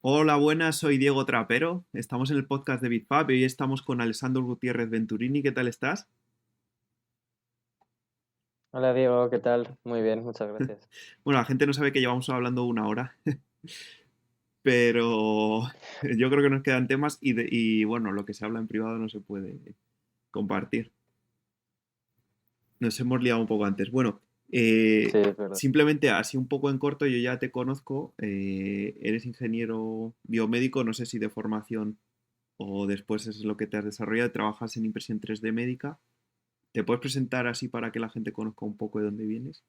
Hola, buenas, soy Diego Trapero. Estamos en el podcast de BitFab y hoy estamos con Alessandro Gutiérrez Venturini. ¿Qué tal estás? Hola Diego, ¿qué tal? Muy bien, muchas gracias. Bueno, la gente no sabe que llevamos hablando una hora, pero yo creo que nos quedan temas y bueno, lo que se habla en privado no se puede compartir. Nos hemos liado un poco antes. Bueno, Sí, es verdad. simplemente así un poco en corto, yo ya te conozco. Eres ingeniero biomédico, no sé si de formación o después es lo que te has desarrollado. Trabajas en impresión 3D médica. ¿Te puedes presentar así para que la gente conozca un poco de dónde vienes?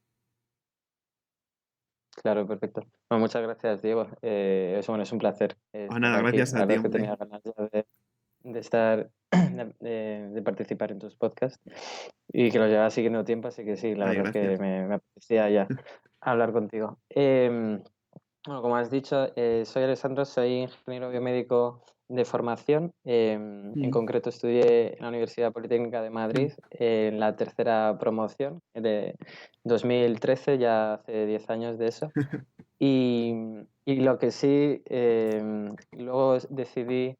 Claro, perfecto. Bueno, muchas gracias, Diego. Bueno, es un placer Ah, estar nada, aquí. gracias La a ti, verdad es que hombre. tenía ganas ya de estar, de participar en tus podcasts y que los llevaba siguiendo tiempo, así que sí, la Ay, verdad es que gracias. me apetecía ya hablar contigo. Bueno, como has dicho, soy Alessandro, soy ingeniero biomédico de formación. En Mm, concreto estudié en la Universidad Politécnica de mm. Madrid en la tercera promoción de 2013, ya hace 10 años de eso. Y, y lo que sí, luego decidí,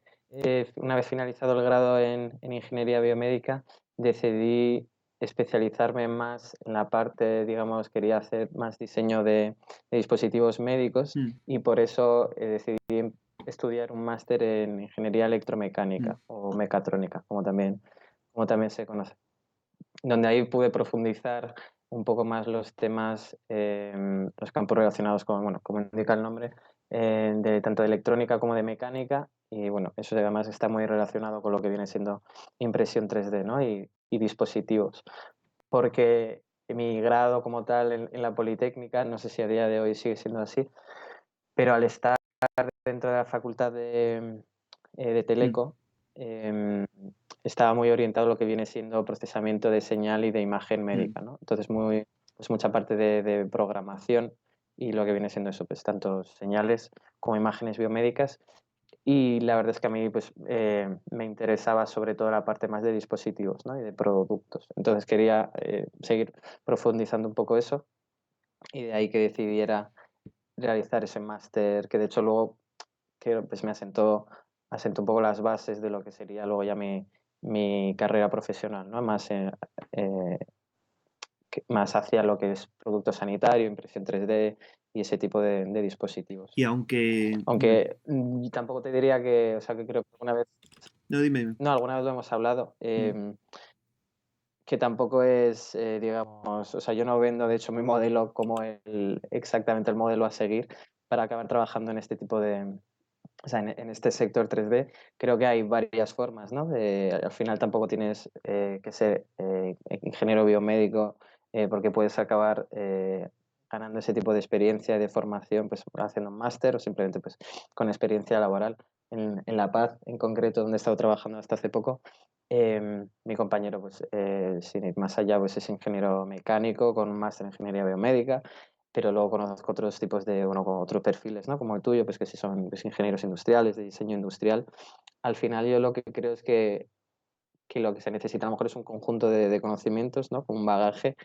una vez finalizado el grado en ingeniería biomédica, decidí especializarme más en la parte, digamos, quería hacer más diseño de dispositivos médicos Mm, y por eso decidí estudiar un máster en ingeniería mm. electromecánica o mecatrónica, como también se conoce, donde ahí pude profundizar un poco más los temas, los campos relacionados con, bueno, como indica el nombre, de tanto de electrónica como de mecánica. Y bueno, eso además está muy relacionado con lo que viene siendo impresión 3D, ¿no? Y dispositivos. Porque mi grado como tal en la Politécnica, no sé si a día de hoy sigue siendo así, pero al estar dentro de la facultad de Mm, Teleco, estaba muy orientado a lo que viene siendo procesamiento de señal y de imagen mm. médica, ¿no? Entonces, pues mucha parte de programación y lo que viene siendo eso, pues tanto señales como imágenes biomédicas. Y la verdad es que a mí pues, me interesaba sobre todo la parte más de dispositivos, ¿no? Y de productos. Entonces quería seguir profundizando un poco eso y de ahí que decidiera realizar ese máster, que de hecho luego que pues me asentó un poco las bases de lo que sería luego ya mi carrera profesional, ¿no? Eh, más hacia lo que es producto sanitario, impresión 3D y ese tipo de dispositivos. Y aunque... dime. Aunque tampoco te diría que, o sea, que creo que alguna vez, No, dime, dime. no, alguna vez lo hemos hablado, Mm, que tampoco es, digamos, o sea, yo no vendo de hecho mi modelo como exactamente el modelo a seguir para acabar trabajando en este tipo de, o sea, en este sector 3D creo que hay varias formas, ¿no? Al final tampoco tienes que ser ingeniero biomédico porque puedes acabar ganando ese tipo de experiencia y de formación pues haciendo un máster o simplemente pues con experiencia laboral. En La Paz, en concreto, donde he estado trabajando hasta hace poco, mi compañero, pues sin ir más allá, pues es ingeniero mecánico con un máster en ingeniería biomédica, pero luego conozco otros tipos de, bueno, con otros perfiles, ¿no? Como el tuyo, pues que si son pues, ingenieros industriales, de diseño industrial. Al final yo lo que creo es que lo que se necesita a lo mejor es un conjunto de conocimientos, ¿no? Con un bagaje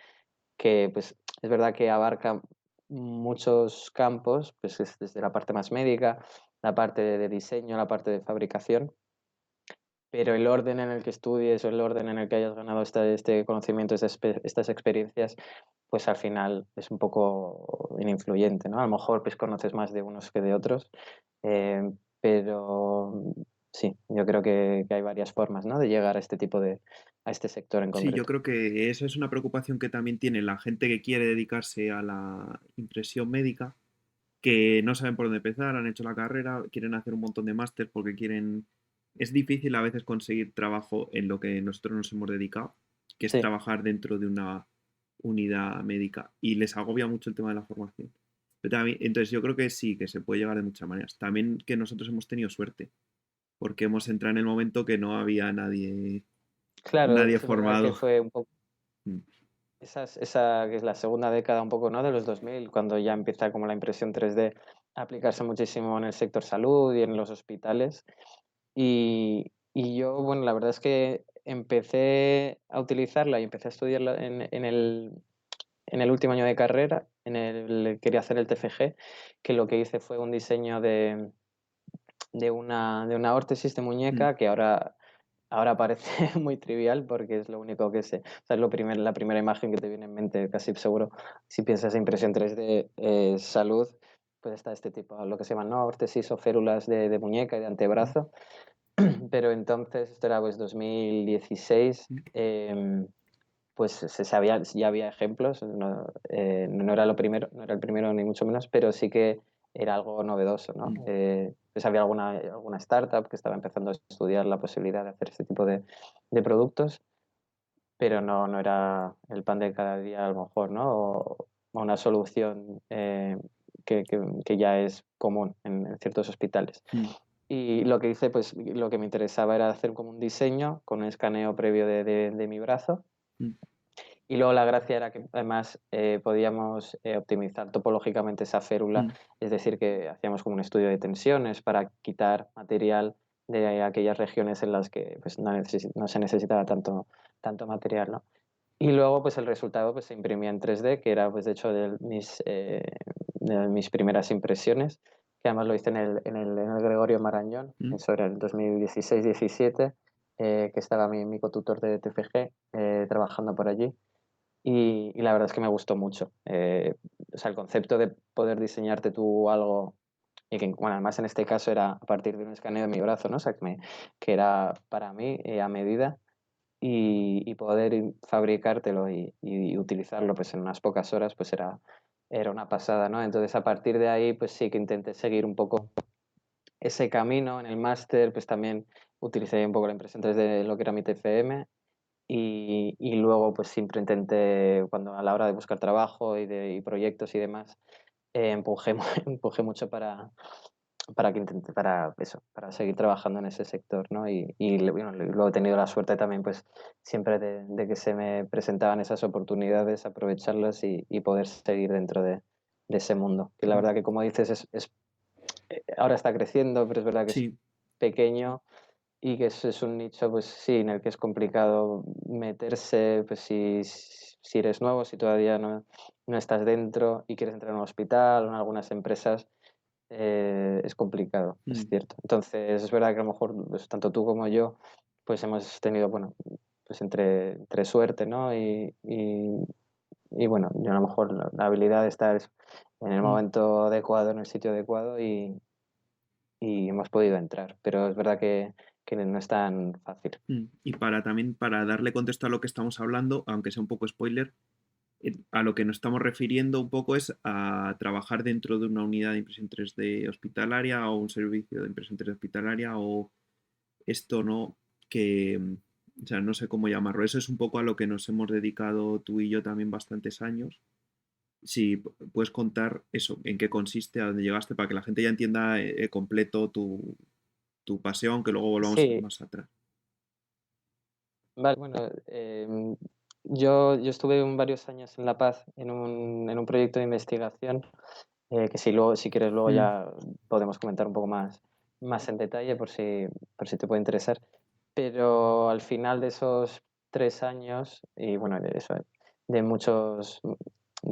que, pues, es verdad que abarca muchos campos, pues es desde la parte más médica, la parte de diseño, la parte de fabricación, pero el orden en el que estudies o el orden en el que hayas ganado este conocimiento, estas experiencias, pues al final es un poco ininfluyente, ¿no? A lo mejor pues conoces más de unos que de otros, pero sí, yo creo que hay varias formas, ¿no? De llegar a este tipo a este sector en sí, yo concreto. creo que eso es una preocupación que también tiene la gente que quiere dedicarse a la impresión médica, que no saben por dónde empezar, han hecho la carrera, quieren hacer un montón de máster porque quieren... Es difícil a veces conseguir trabajo en lo que nosotros nos hemos dedicado, que es Sí, trabajar dentro de una unidad médica y les agobia mucho el tema de la formación. Pero también, entonces yo creo que sí, que se puede llegar de muchas maneras. También que nosotros hemos tenido suerte, porque hemos entrado en el momento que no había claro, nadie es verdad que formado. fue un poco Mm. esa que es la segunda década un poco, ¿no? De los 2000 cuando ya empieza como la impresión 3D a aplicarse muchísimo en el sector salud y en los hospitales. Y yo, bueno, la verdad es que empecé a utilizarla y empecé a estudiarla en el último año de carrera, quería hacer el TFG, que lo que hice fue un diseño de una órtesis de mm, muñeca que ahora parece muy trivial porque es lo único que sé. O sea, es la primera imagen que te viene en mente, casi seguro. Si piensas en impresión 3D, salud, pues está este tipo, lo que se llaman, ¿no? Órtesis o férulas de muñeca y de mm, antebrazo. Pero entonces, esto era pues 2016, mm, pues se sabía, ya había ejemplos, no, no era lo primero, no era el primero ni mucho menos, pero sí que era algo novedoso, ¿no? mm, Pues había alguna startup que estaba empezando a estudiar la posibilidad de hacer este tipo de productos, pero no era el pan de cada día a lo mejor, ¿no? O una solución que ya es común en ciertos hospitales. mm, Y lo que hice, pues lo que me interesaba era hacer como un diseño con un escaneo previo de mi brazo, mm, y luego la gracia era que además podíamos optimizar topológicamente esa férula, mm, es decir, que hacíamos como un estudio de tensiones para quitar material de aquellas regiones en las que pues, no se necesitaba tanto material, ¿no? Y luego pues el resultado pues, se imprimía en 3D, que era pues de hecho de mis primeras impresiones, que además lo hice en el Gregorio Marañón, mm, eso era el 2016-17, que estaba mi cotutor de TFG trabajando por allí. Y la verdad es que me gustó mucho. O sea, el concepto de poder diseñarte tú algo, y que, bueno, además en este caso era a partir de un escaneo de mi brazo, ¿no? O sea, que era para mí a medida, y poder fabricártelo y utilizarlo pues en unas pocas horas, pues era una pasada, ¿no? Entonces, a partir de ahí, pues sí que intenté seguir un poco ese camino en el máster, pues también utilicé un poco la impresión 3D de lo que era mi TFM, y luego, pues siempre intenté, cuando a la hora de buscar trabajo y proyectos y demás, empujé, empujé mucho para eso, para seguir trabajando en ese sector, ¿no? Bueno, luego he tenido la suerte también, pues, siempre de que se me presentaban esas oportunidades, aprovecharlas y poder seguir dentro de ese mundo. Que la mm. verdad que, como dices, ahora está creciendo, pero es verdad que es Sí, pequeño y que es un nicho, pues sí, en el que es complicado meterse, pues si eres nuevo, si todavía no estás dentro y quieres entrar en un hospital o en algunas empresas, es complicado, es mm, cierto. Entonces, es verdad que a lo mejor pues, tanto tú como yo, pues hemos tenido, bueno, pues entre suerte, ¿no? Y bueno, yo a lo mejor la habilidad de estar en el mm, momento adecuado, en el sitio adecuado y hemos podido entrar. Pero es verdad que no es tan fácil. Y para también, para darle contexto a lo que estamos hablando, aunque sea un poco spoiler, a lo que nos estamos refiriendo un poco es a trabajar dentro de una unidad de impresión 3D hospitalaria o un servicio de impresión 3D hospitalaria o esto no, que, o sea, no sé cómo llamarlo. Eso es un poco a lo que nos hemos dedicado tú y yo también bastantes años. Si puedes contar eso, en qué consiste, a dónde llegaste, para que la gente ya entienda completo tu paseo, aunque luego volvamos Sí, más atrás. vale, bueno, yo estuve varios años en La Paz en un proyecto de investigación, que si quieres luego Mm, ya podemos comentar un poco más en detalle por si te puede interesar. Pero al final de esos 3 años, y bueno, de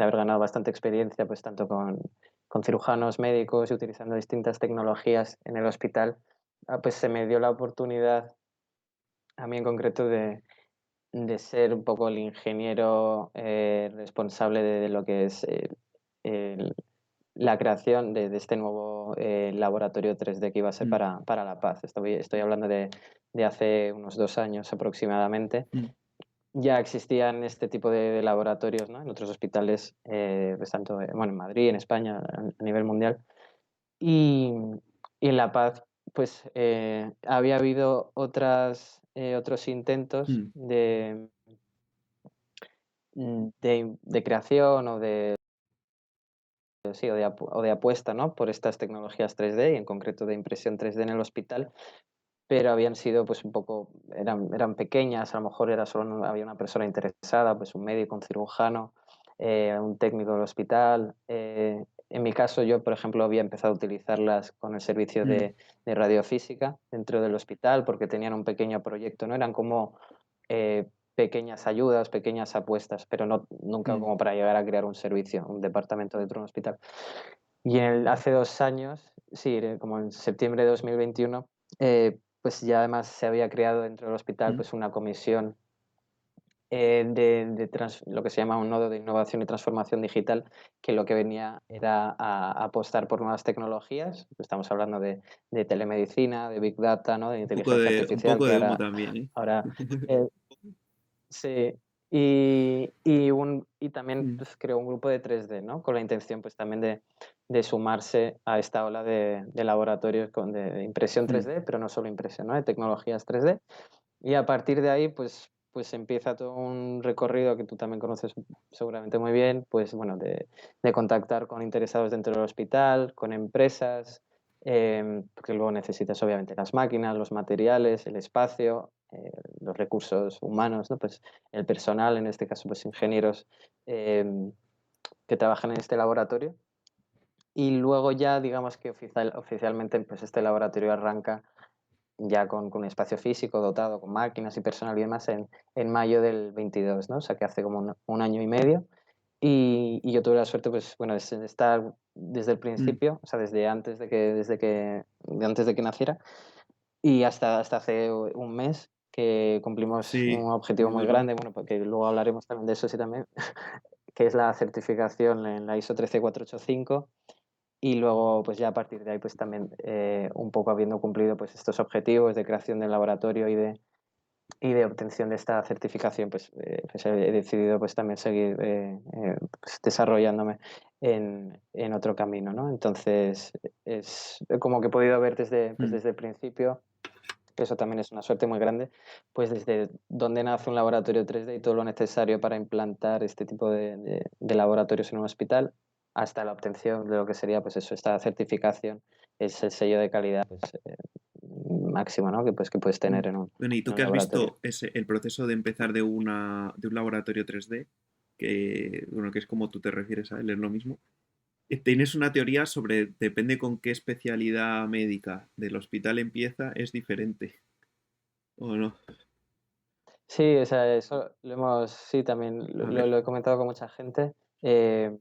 haber ganado bastante experiencia, pues tanto con cirujanos médicos y utilizando distintas tecnologías en el hospital, pues se me dio la oportunidad, a mí en concreto, de ser un poco el ingeniero responsable de lo que es el- la creación de este nuevo laboratorio 3D que iba a ser mm, para La Paz. Estoy hablando de hace unos 2 años aproximadamente. mm, Ya existían este tipo de laboratorios, ¿no? En otros hospitales, pues tanto bueno, en Madrid, en España, a nivel mundial. Y, y en La Paz, pues había habido otros intentos mm, de creación o de apuesta, ¿no? Por estas tecnologías 3D y en concreto de impresión 3D en el hospital, pero habían sido pues un poco, eran pequeñas, a lo mejor había una persona interesada, pues un médico, un cirujano, un técnico del hospital. En mi caso, yo, por ejemplo, había empezado a utilizarlas con el servicio mm, de radiofísica dentro del hospital porque tenían un pequeño proyecto, ¿no? Eran como pequeñas ayudas, pequeñas apuestas, pero nunca mm, como para llegar a crear un servicio, un departamento dentro de un hospital. Y hace 2 años, sí, como en septiembre de 2021, pues ya además se había creado dentro del hospital Mm. pues una comisión lo que se llama un nodo de innovación y transformación digital, que lo que venía era a apostar por nuevas tecnologías. Estamos hablando de telemedicina, de big data, ¿no? De inteligencia Un artificial, poco que de humo también, ¿eh? ahora eh, sí. Y también Mm, pues, creó un grupo de 3D, ¿no? Con la intención pues también de sumarse a esta ola de laboratorios de impresión mm. 3D, pero no solo impresión, ¿no? De tecnologías 3D. Y a partir de ahí, pues empieza todo un recorrido que tú también conoces seguramente muy bien, pues bueno, de contactar con interesados dentro del hospital, con empresas, porque luego necesitas obviamente las máquinas, los materiales, el espacio, los recursos humanos, ¿no? Pues el personal, en este caso, pues ingenieros em, que trabajan en este laboratorio. Y luego ya, digamos que oficialmente, pues este laboratorio arranca ya con un espacio físico dotado, con máquinas y personal y demás, en mayo del 22, ¿no? O sea, que hace como un año y medio. Y yo tuve la suerte, pues, bueno, de estar desde el Mm. principio, o sea, antes de que naciera, y hasta hace un mes que cumplimos Sí, un objetivo es muy verdad. grande, bueno, porque luego hablaremos también de eso, sí, también, que es la certificación en la ISO 13485 y luego, pues ya a partir de ahí, pues también un poco habiendo cumplido pues estos objetivos de creación del laboratorio y de obtención de esta certificación, pues he decidido pues también seguir pues, desarrollándome en otro camino, ¿no? Entonces, es como que he podido ver pues Mm. desde el principio, que eso también es una suerte muy grande, pues desde dónde nace un laboratorio 3D y todo lo necesario para implantar este tipo de laboratorios en un hospital, hasta la obtención de lo que sería, pues eso, esta certificación, es el sello de calidad pues, máximo, ¿no? Que puedes Mm. tener Bueno, ¿y en tú un que has laboratorio. visto el proceso de empezar de un laboratorio 3D, que, bueno, que es como tú te refieres a él, es lo mismo? Tienes una teoría sobre, depende con qué especialidad médica del hospital empieza, es diferente, ¿o no? Sí, o sea, eso sí, también A ver. lo he comentado con mucha gente, eh,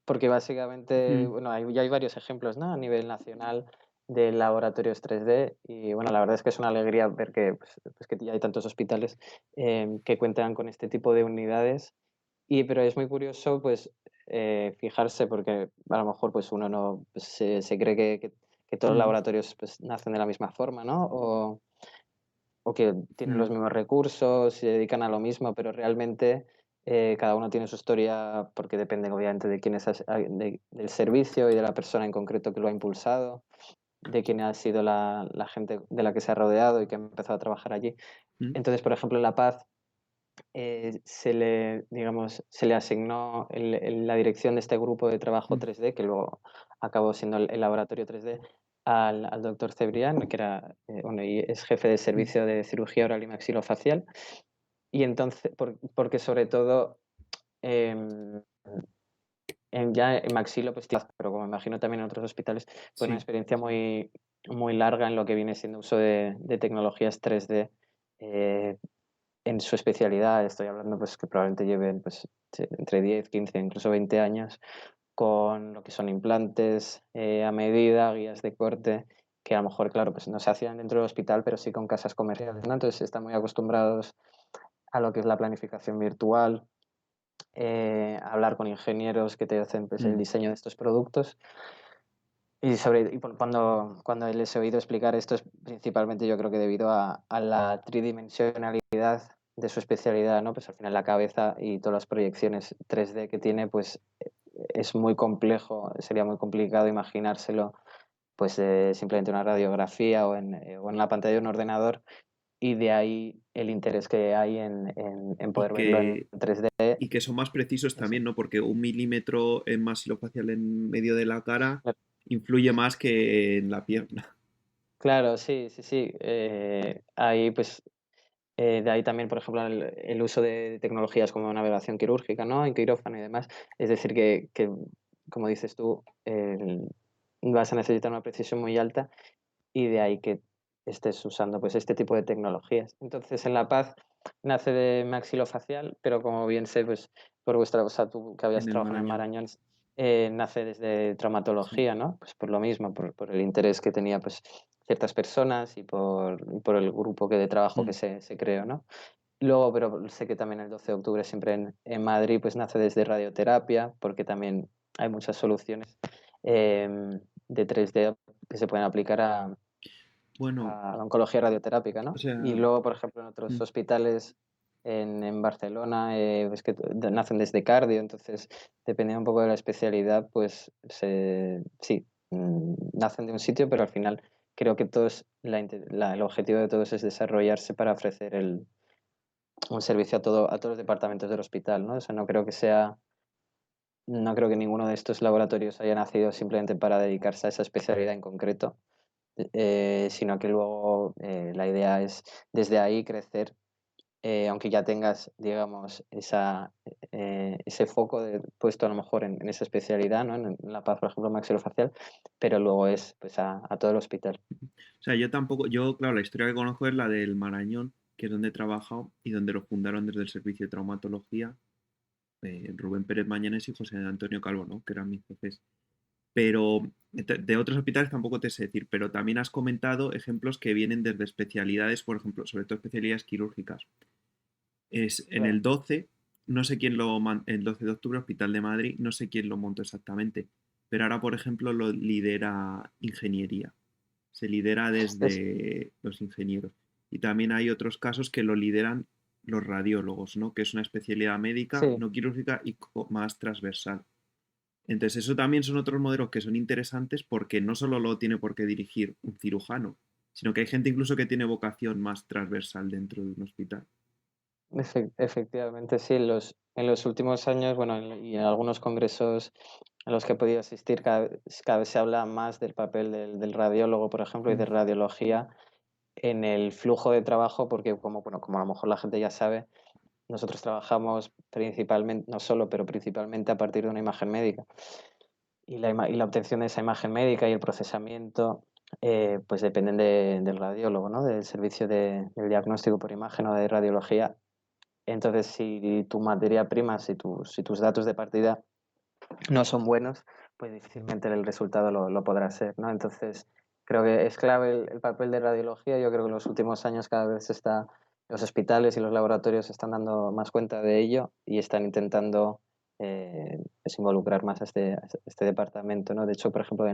porque básicamente, Mm, bueno, ya hay varios ejemplos, ¿no? A nivel nacional de laboratorios 3D y bueno, la verdad es que es una alegría ver que, pues que ya hay tantos hospitales que cuentan con este tipo de unidades pero es muy curioso, pues, fijarse porque a lo mejor, pues, uno no, pues, se cree que todos los mm, laboratorios, pues, nacen de la misma forma, ¿no? O que tienen los mm. mismos recursos, se dedican a lo mismo, pero realmente, cada uno tiene su historia porque depende, obviamente, de quién es del servicio y de la persona en concreto que lo ha impulsado, de quién ha sido la gente de la que se ha rodeado y que ha empezado a trabajar allí. Mm, Entonces, por ejemplo, en La Paz, digamos, se le asignó la dirección de este grupo de trabajo mm, 3D, que luego acabó siendo el laboratorio 3D, al doctor Cebrián, que era, bueno, y es jefe de mm. servicio de cirugía oral y maxilofacial. Y entonces, porque sobre todo, em, ya en maxilo, pues, pero como imagino también en otros hospitales, pues una Sí. experiencia muy, muy larga en lo que viene siendo uso de tecnologías 3D, eh, en su especialidad. Estoy hablando, pues, que probablemente lleven, pues, entre 10 15 incluso 20 años con lo que son implantes, a medida, guías de corte, que a lo mejor, claro, pues no se hacían dentro del hospital, pero sí con casas comerciales, ¿no? Entonces están muy acostumbrados a lo que es la planificación virtual, hablar con ingenieros que te hacen, pues, el Mm. diseño de estos productos. Cuando les he oído explicar esto es principalmente yo creo que debido a la tridimensionalidad de su especialidad, ¿no? Pues al final la cabeza y todas las proyecciones 3D que tiene, pues es muy complejo, sería muy complicado imaginárselo pues simplemente una radiografía o en la pantalla de un ordenador y de ahí el interés que hay en Y poder verlo en que, 3D. y que son más precisos Eso. también, ¿no? Porque un milímetro en maxilofacial en medio de la cara influye más que en la pierna. Claro, sí, sí, sí. Ahí pues de ahí también, por ejemplo, el uso de tecnologías como navegación quirúrgica, ¿no? En quirófano y demás. Es decir, que como dices tú, vas a necesitar una precisión muy alta y de ahí que estés usando pues este tipo de tecnologías. Entonces, en La Paz nace de maxilofacial, pero como bien sé, pues por o sea, tú que habías En el trabajado en el Marañón. Marañón, nace desde Sí. traumatología, ¿no? Pues por lo mismo, por el interés que tenía, pues, ciertas personas y por el grupo de trabajo que Mm. se creó, ¿no? Luego, pero sé que también el 12 de octubre siempre en Madrid, pues nace desde radioterapia, porque también hay muchas soluciones, de 3D que se pueden aplicar Bueno, a la oncología radioterápica, o ¿no? Y sea, luego, por ejemplo, en otros mm, hospitales en Barcelona, pues que nacen desde cardio, entonces, dependiendo un poco de la especialidad, pues sí, nacen de un sitio, pero al final creo que todos, el objetivo de todos es desarrollarse para ofrecer un servicio a todos los departamentos del hospital, ¿no? O sea, no creo que ninguno de estos laboratorios haya nacido simplemente para dedicarse a esa especialidad en concreto, sino que luego la idea es desde ahí crecer, aunque ya tengas, digamos, ese foco puesto a lo mejor en esa especialidad, ¿no? En la paz, por ejemplo, maxilofacial, pero luego es pues a todo el hospital. o sea, yo tampoco, yo, claro, la historia que conozco es la del Marañón, que es donde he trabajado y donde lo fundaron desde el servicio de traumatología, Rubén Pérez Mañanes y José Antonio Calvo, ¿no? Que eran mis jefes. Pero de otros hospitales tampoco te sé decir, pero también has comentado ejemplos que vienen desde especialidades, por ejemplo, sobre todo especialidades quirúrgicas. Es en el Claro. 12, no sé quién el 12 de octubre, Hospital de Madrid, no sé quién lo montó exactamente, pero ahora, por ejemplo, lo lidera ingeniería, se lidera Es, desde los ingenieros. Y también hay otros casos que lo lideran los radiólogos, ¿no? Que es una especialidad médica, sí, no quirúrgica y más transversal. Entonces, eso también son otros modelos que son interesantes porque no solo lo tiene por qué dirigir un cirujano, sino que hay gente incluso que tiene vocación más transversal dentro de un hospital. efectivamente, sí. En los últimos años, bueno, y en algunos congresos a los que he podido asistir, cada vez se habla más del papel del radiólogo, por ejemplo, y de Mm, radiología en el flujo de trabajo, porque bueno, como a lo mejor la gente ya sabe, nosotros trabajamos principalmente, no solo, pero principalmente a partir de una imagen médica. Y la obtención de esa imagen médica y el procesamiento, pues dependen del radiólogo, ¿no? Del servicio del diagnóstico por imagen o de radiología. Entonces, si tu materia prima, si tus datos de partida no son buenos, pues difícilmente el resultado lo podrá ser, ¿no? Entonces, creo que es clave el papel de radiología. Yo creo que en los últimos años cada vez los hospitales y los laboratorios se están dando más cuenta de ello y están intentando pues involucrar más a este departamento, ¿no? De hecho, por ejemplo,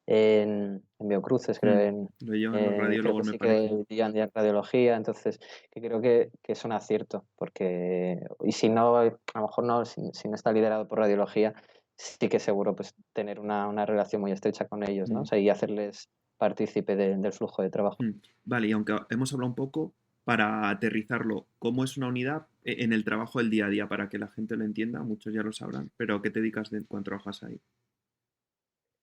en Biocruces, mm. Lo llevan los creo radiólogos, que me sí parece. que llevan ya radiología, entonces que creo que es un acierto, porque, y si no, a lo mejor no, si no está liderado por radiología, sí que seguro pues tener una relación muy estrecha con ellos, ¿no? O Mm, sea, y hacerles partícipe del flujo de trabajo. mm. Vale, y aunque hemos hablado un poco, para aterrizarlo, ¿cómo es una unidad en el trabajo del día a día? Para que la gente lo entienda, muchos ya lo sabrán, pero ¿a qué te dedicas cuando trabajas ahí?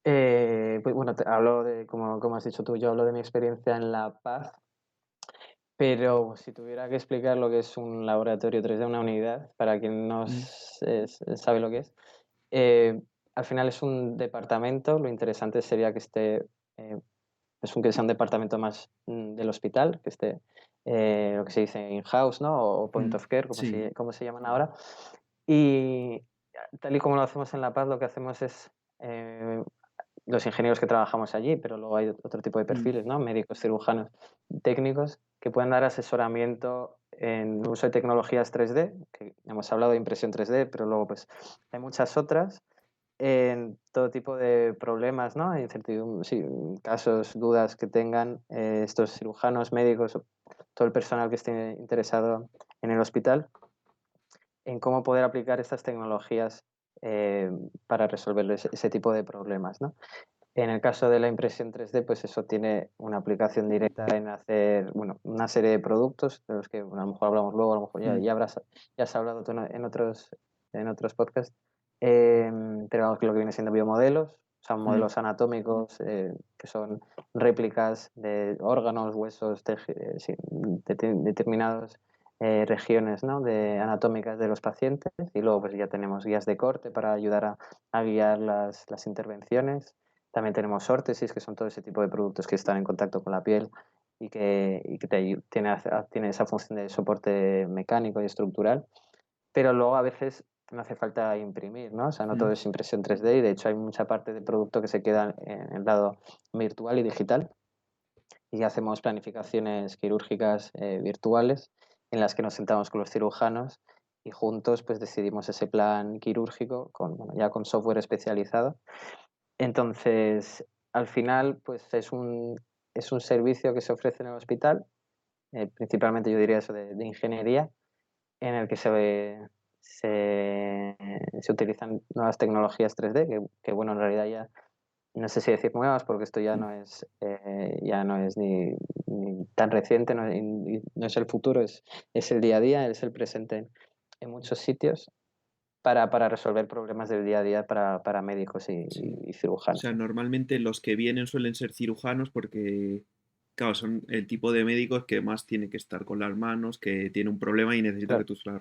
Pues bueno, hablo como has dicho tú, yo hablo de mi experiencia en La Paz, pero si tuviera que explicar lo que es un laboratorio 3D, una unidad, para quien no Mm, sabe lo que eh, al final es un departamento. Lo interesante sería eh, que sea un departamento más del hospital, que esté lo que se dice in-house, ¿no? O point mm. of care, como Sí. se llaman ahora. Y tal y como lo hacemos en La Paz, lo que hacemos es eh, los ingenieros que trabajamos allí, pero luego hay otro tipo de Mm, perfiles, ¿no? Médicos, cirujanos, técnicos, que pueden dar asesoramiento en uso de tecnologías 3D, que hemos hablado de impresión 3D, pero luego pues hay muchas otras en todo tipo de problemas, ¿no? Sí, casos, dudas que tengan estos cirujanos, médicos, o todo el personal que esté interesado en el hospital, en cómo poder aplicar estas tecnologías eh, para resolver ese tipo de problemas, ¿no? En el caso de la impresión 3D, pues eso tiene una aplicación directa en hacer, bueno, una serie de productos de los que bueno, a lo mejor hablamos luego, a lo mejor ya, mm, ya has hablado tú en otros podcasts, pero vamos, que lo que viene siendo biomodelos, o sea, mm, modelos anatómicos que son réplicas de órganos, huesos, sí, determinadas regiones, ¿no? Anatómicas de los pacientes, y luego pues ya tenemos guías de corte para ayudar a guiar las intervenciones. También tenemos órtesis, que son todo ese tipo de productos que están en contacto con la piel y que tiene esa función de soporte mecánico y estructural. Pero luego a veces no hace falta imprimir, ¿no? O sea, no todo Mm, es impresión 3D y de hecho hay mucha parte del producto que se queda en el lado virtual y digital y hacemos planificaciones quirúrgicas virtuales en las que nos sentamos con los cirujanos y juntos pues decidimos ese plan quirúrgico con, bueno, ya con software especializado. Entonces, al final, pues es un servicio que se ofrece en el hospital, principalmente yo diría eso de ingeniería, en el que se utilizan nuevas tecnologías 3D, que bueno, en realidad ya no sé si decir nuevas, porque esto mm. ya no es ni tan reciente, no es el futuro, es el día a día, es el presente en muchos sitios para resolver problemas del día a día para médicos Sí. y O cirujanos, sea, ¿no? normalmente los que vienen suelen ser cirujanos porque, claro, son el tipo de médicos que más tiene que estar con las manos, que tiene un problema y necesita que Claro. tú se la...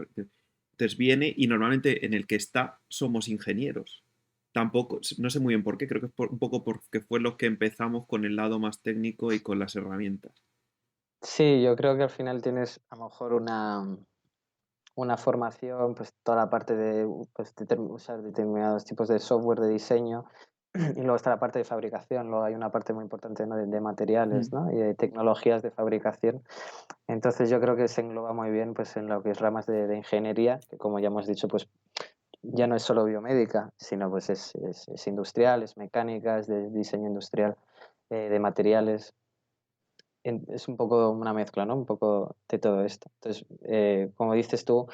Entonces viene y normalmente en el que está somos ingenieros. Tampoco, no sé muy bien por qué, creo que es un poco porque fue los que empezamos con el lado más técnico y con las herramientas. Sí, yo creo que al final tienes a lo mejor una formación, pues toda la parte de pues, usar determinados tipos de software de diseño y luego está la parte de fabricación, luego hay una parte muy importante, ¿no? de materiales, Mm, ¿no? Y de tecnologías de fabricación. Entonces yo creo que se engloba muy bien pues, en lo que es ramas de ingeniería, que como ya hemos dicho, pues ya no es solo biomédica, sino pues es industrial, es mecánica, es de diseño industrial, de materiales. Es un poco una mezcla, ¿no? Un poco de todo esto. Entonces, como dices tú,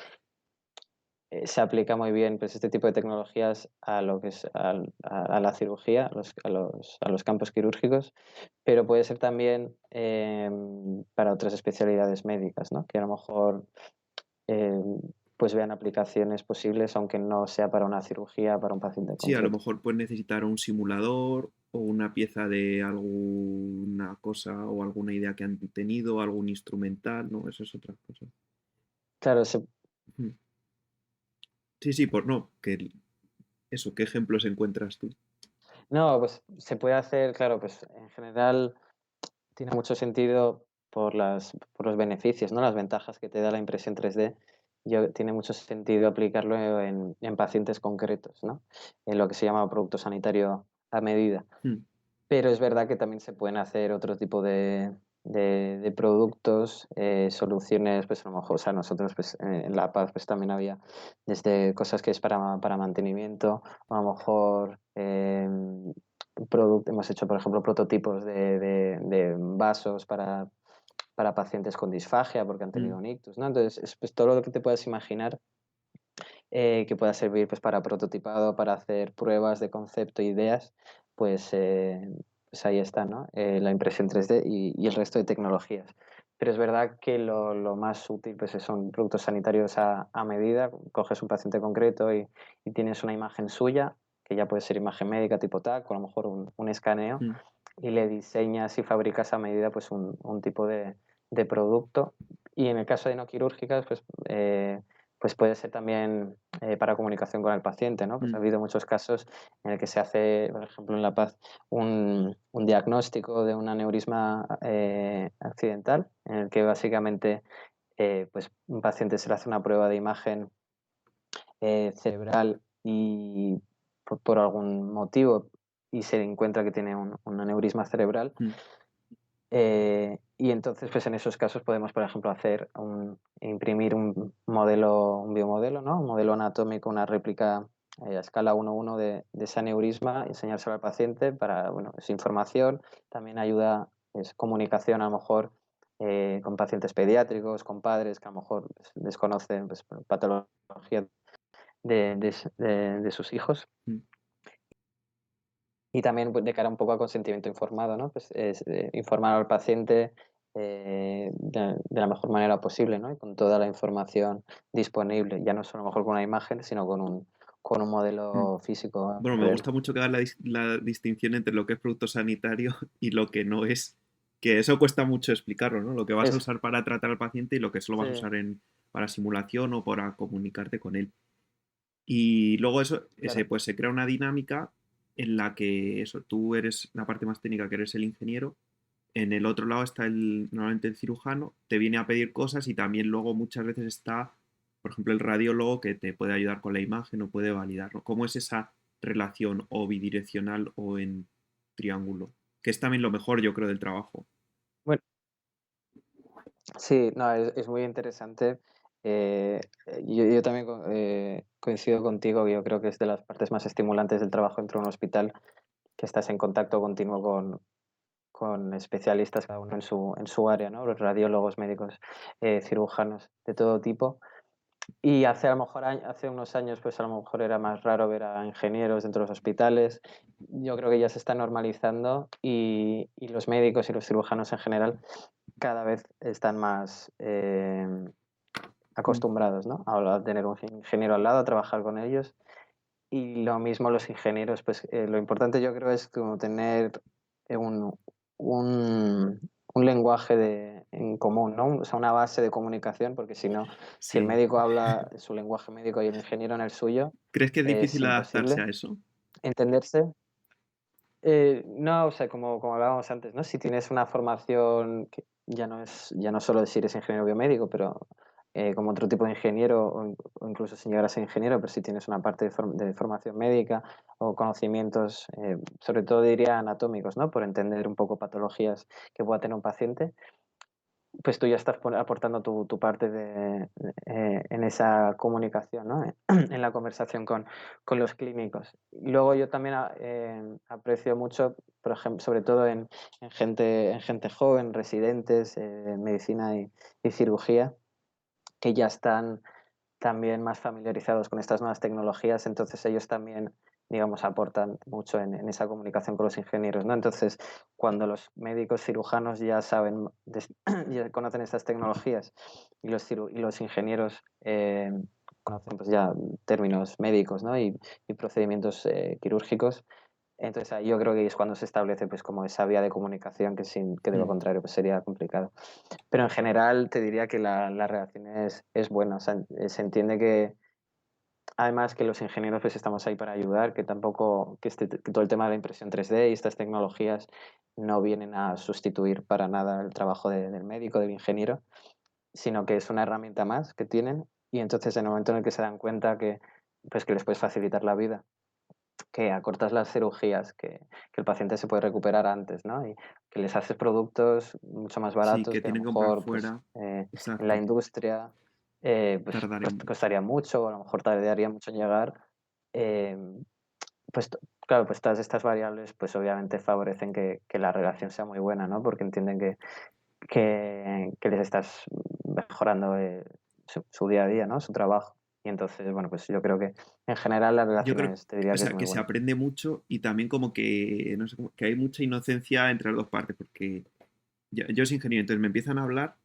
se aplica muy bien pues, este tipo de tecnologías a lo que es a la cirugía, a los campos quirúrgicos, pero puede ser también para otras especialidades médicas, ¿no? Que a lo mejor pues vean aplicaciones posibles, aunque no sea para una cirugía, para un paciente sí, a lo concreto. mejor puedes necesitar un simulador o una pieza de alguna cosa o alguna idea que han tenido, algún instrumental, ¿no? Eso es otra cosa. Claro, Ujú. Sí, sí, por no, que eso, ¿qué ejemplos encuentras tú? no, pues se puede hacer, claro, pues en general tiene mucho sentido por los beneficios, ¿no? Las ventajas que te da la impresión 3D. Tiene mucho sentido aplicarlo en pacientes concretos, ¿no? En lo que se llama producto sanitario a medida. Mm, Pero es verdad que también se pueden hacer otro tipo de productos, soluciones, pues a lo mejor, o sea, nosotros pues, en La Paz pues también había desde cosas que es para mantenimiento, o a lo mejor hemos hecho, por ejemplo, prototipos de vasos para pacientes con disfagia porque han tenido mm. un ictus, ¿no? Entonces, pues, todo lo que te puedas imaginar que pueda servir pues, para prototipado, para hacer pruebas de concepto, ideas, pues, pues ahí está, ¿no? La impresión 3D y el resto de tecnologías. Pero es verdad que lo más útil pues, son productos sanitarios a medida. Coges un paciente concreto y tienes una imagen suya, que ya puede ser imagen médica tipo TAC, o a lo mejor un escaneo, Mm. y le diseñas y fabricas a medida pues, un tipo de producto. Y en el caso de no quirúrgicas, pues puede ser también para comunicación con el paciente, ¿no? Pues ha Mm, habido muchos casos en el que se hace, por ejemplo, en La Paz, un diagnóstico de un aneurisma accidental, en el que básicamente pues un paciente se le hace una prueba de imagen cerebral y por algún motivo y se encuentra que tiene un aneurisma cerebral, mm, y entonces, pues en esos casos podemos, por ejemplo, imprimir un modelo, un biomodelo, ¿no? Un modelo anatómico, una réplica a escala 1:1 de ese aneurisma, enseñárselo al paciente para, bueno, es información, también ayuda, es comunicación a lo mejor con pacientes pediátricos, con padres que a lo mejor pues, desconocen pues, patología de sus hijos. mm. Y también pues, de cara un poco a consentimiento informado, ¿no? Pues es informar al paciente de la mejor manera posible, ¿no? Y con toda la información disponible, ya no solo a lo mejor con una imagen, sino con un Mm. modelo físico Bueno, a me verlo. gusta mucho que hagas la distinción entre lo que es producto sanitario y lo que no es, que eso cuesta mucho explicarlo, ¿no? Lo que vas a Es, usar para tratar al paciente y lo que solo sí, vas a usar para simulación o para comunicarte con él. Y luego eso, claro. pues se crea una dinámica en la que eso, tú eres la parte más técnica, que eres el ingeniero, en el otro lado está normalmente el cirujano, te viene a pedir cosas y también luego muchas veces está, por ejemplo, el radiólogo que te puede ayudar con la imagen o puede validarlo. ¿Cómo es esa relación o bidireccional o en triángulo? Que es también lo mejor, yo creo, del trabajo. Bueno, sí, no, es muy interesante. Yo también coincido contigo, yo creo que es de las partes más estimulantes del trabajo dentro de un hospital, que estás en contacto continuo con especialistas, cada uno en su área, ¿no? Los radiólogos, médicos, cirujanos de todo tipo. Y hace a lo mejor hace unos años, pues a lo mejor era más raro ver a ingenieros dentro de los hospitales. Yo creo que ya se está normalizando y los médicos y los cirujanos en general cada vez están más Mm. acostumbrados, ¿no? A tener un ingeniero al lado, a trabajar con ellos. Y lo mismo los ingenieros, pues lo importante yo creo es como tener un, un, un lenguaje en común, ¿no? O sea, una base de comunicación, porque si no, si el Sí. médico habla su lenguaje médico y el ingeniero en el suyo, ¿Crees que es es difícil adaptarse imposible a eso? entenderse. No, o sea, como hablábamos antes, ¿no? Si tienes una formación que ya no solo decir es ingeniero biomédico, pero como otro tipo de ingeniero o incluso sin llegar a ser ingeniero, pero si tienes una parte de formación médica o conocimientos, sobre todo diría anatómicos, ¿no? Por entender un poco patologías que pueda tener un paciente, pues tú ya estás aportando tu parte en esa comunicación, ¿no? En la conversación con los clínicos. Y luego yo también aprecio mucho, por ejemplo, sobre todo en gente joven, residentes, en medicina y cirugía, que ya están también más familiarizados con estas nuevas tecnologías, entonces ellos también, digamos, aportan mucho en esa comunicación con los ingenieros, ¿no? Entonces, cuando los médicos cirujanos ya saben, ya conocen estas tecnologías y los ingenieros conocen pues ya términos médicos, ¿no? Y procedimientos quirúrgicos, entonces ahí yo creo que es cuando se establece pues como esa vía de comunicación que de lo Mm. contrario pues sería complicado. Pero en general te diría que la relación es buena. O sea, se entiende que además que los ingenieros pues estamos ahí para ayudar, que tampoco, que todo el tema de la impresión 3D y estas tecnologías no vienen a sustituir para nada el trabajo del médico, del ingeniero, sino que es una herramienta más que tienen y entonces en el momento en el que se dan cuenta que, pues, que les puedes facilitar la vida, que acortas las cirugías, que el paciente se puede recuperar antes, ¿no? Y que les haces productos mucho más Sí, baratos que que a lo tienen que comprar mejor pues, fuera. en la Exacto. industria pues Tardaré mucho. costaría mucho, o a lo mejor tardaría mucho en llegar. Eh, pues claro, pues todas estas variables pues obviamente favorecen que la relación sea muy buena, ¿no? Porque entienden que les estás mejorando su día a día, ¿no? Su trabajo. Y entonces, bueno, pues yo creo que en general la Yo relación creo, te diría o que es sea, muy que se buena. aprende mucho y también como que, no sé, que hay mucha inocencia entre las dos partes, porque yo soy ingeniero, entonces me empiezan a hablar,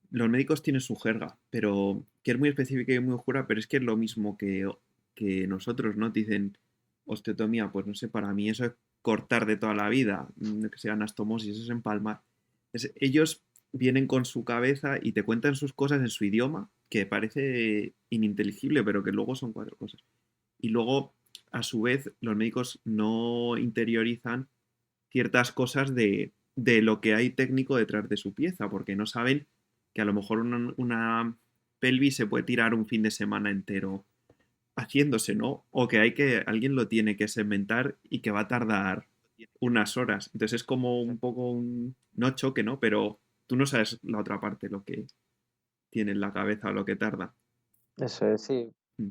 los médicos tienen su jerga, pero que es muy específica y muy oscura, pero es que es lo mismo que nosotros, ¿no? Te dicen osteotomía, pues no sé, para mí eso es cortar de toda la vida, que sea anastomosis, eso es empalmar. Ellos vienen con su cabeza y te cuentan sus cosas en su idioma, que parece ininteligible, pero que luego son cuatro cosas. Y luego, a su vez, los médicos no interiorizan ciertas cosas de lo que hay técnico detrás de su pieza, porque no saben que a lo mejor una pelvis se puede tirar un fin de semana entero haciéndose, ¿no? O que alguien lo tiene que segmentar y que va a tardar unas horas. Entonces es como un poco no choque, ¿no? Pero tú no sabes la otra parte, lo que tiene en la cabeza o lo que tarda. Eso es, sí, Mm.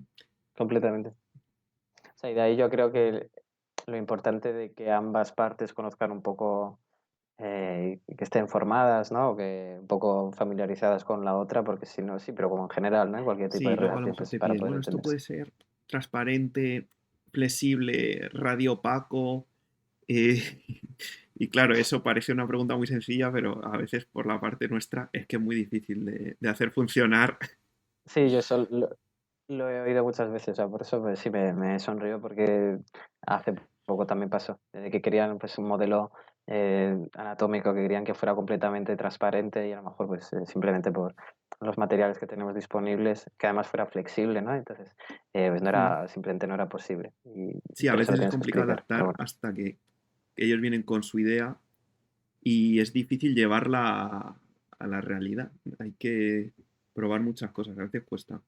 completamente. O sea, y de ahí yo creo que lo importante de que ambas partes conozcan un poco, que estén formadas, ¿no? O que un poco familiarizadas con la otra, porque si no, sí, pero como en general, ¿no? En cualquier tipo de Sí, luego a lo relación, mejor pues te para piden, poder bueno, esto entenderse. puede ser transparente, flexible, radio opaco. eh, y claro, eso parece una pregunta muy sencilla, pero a veces por la parte nuestra es que es muy difícil de hacer funcionar. Sí, yo eso lo he oído muchas veces, o sea, por eso pues, sí me sonrío porque hace poco también pasó, de que querían pues un modelo anatómico que querían que fuera completamente transparente y a lo mejor pues simplemente por los materiales que tenemos disponibles, que además fuera flexible, ¿no? Entonces, pues no Mm. era, simplemente no era posible y Sí, a pero se lo veces es tienes que complicado explicar, pero adaptar bueno. hasta que ellos vienen con su idea y es difícil llevarla a la realidad. Hay que probar muchas cosas, a veces cuesta.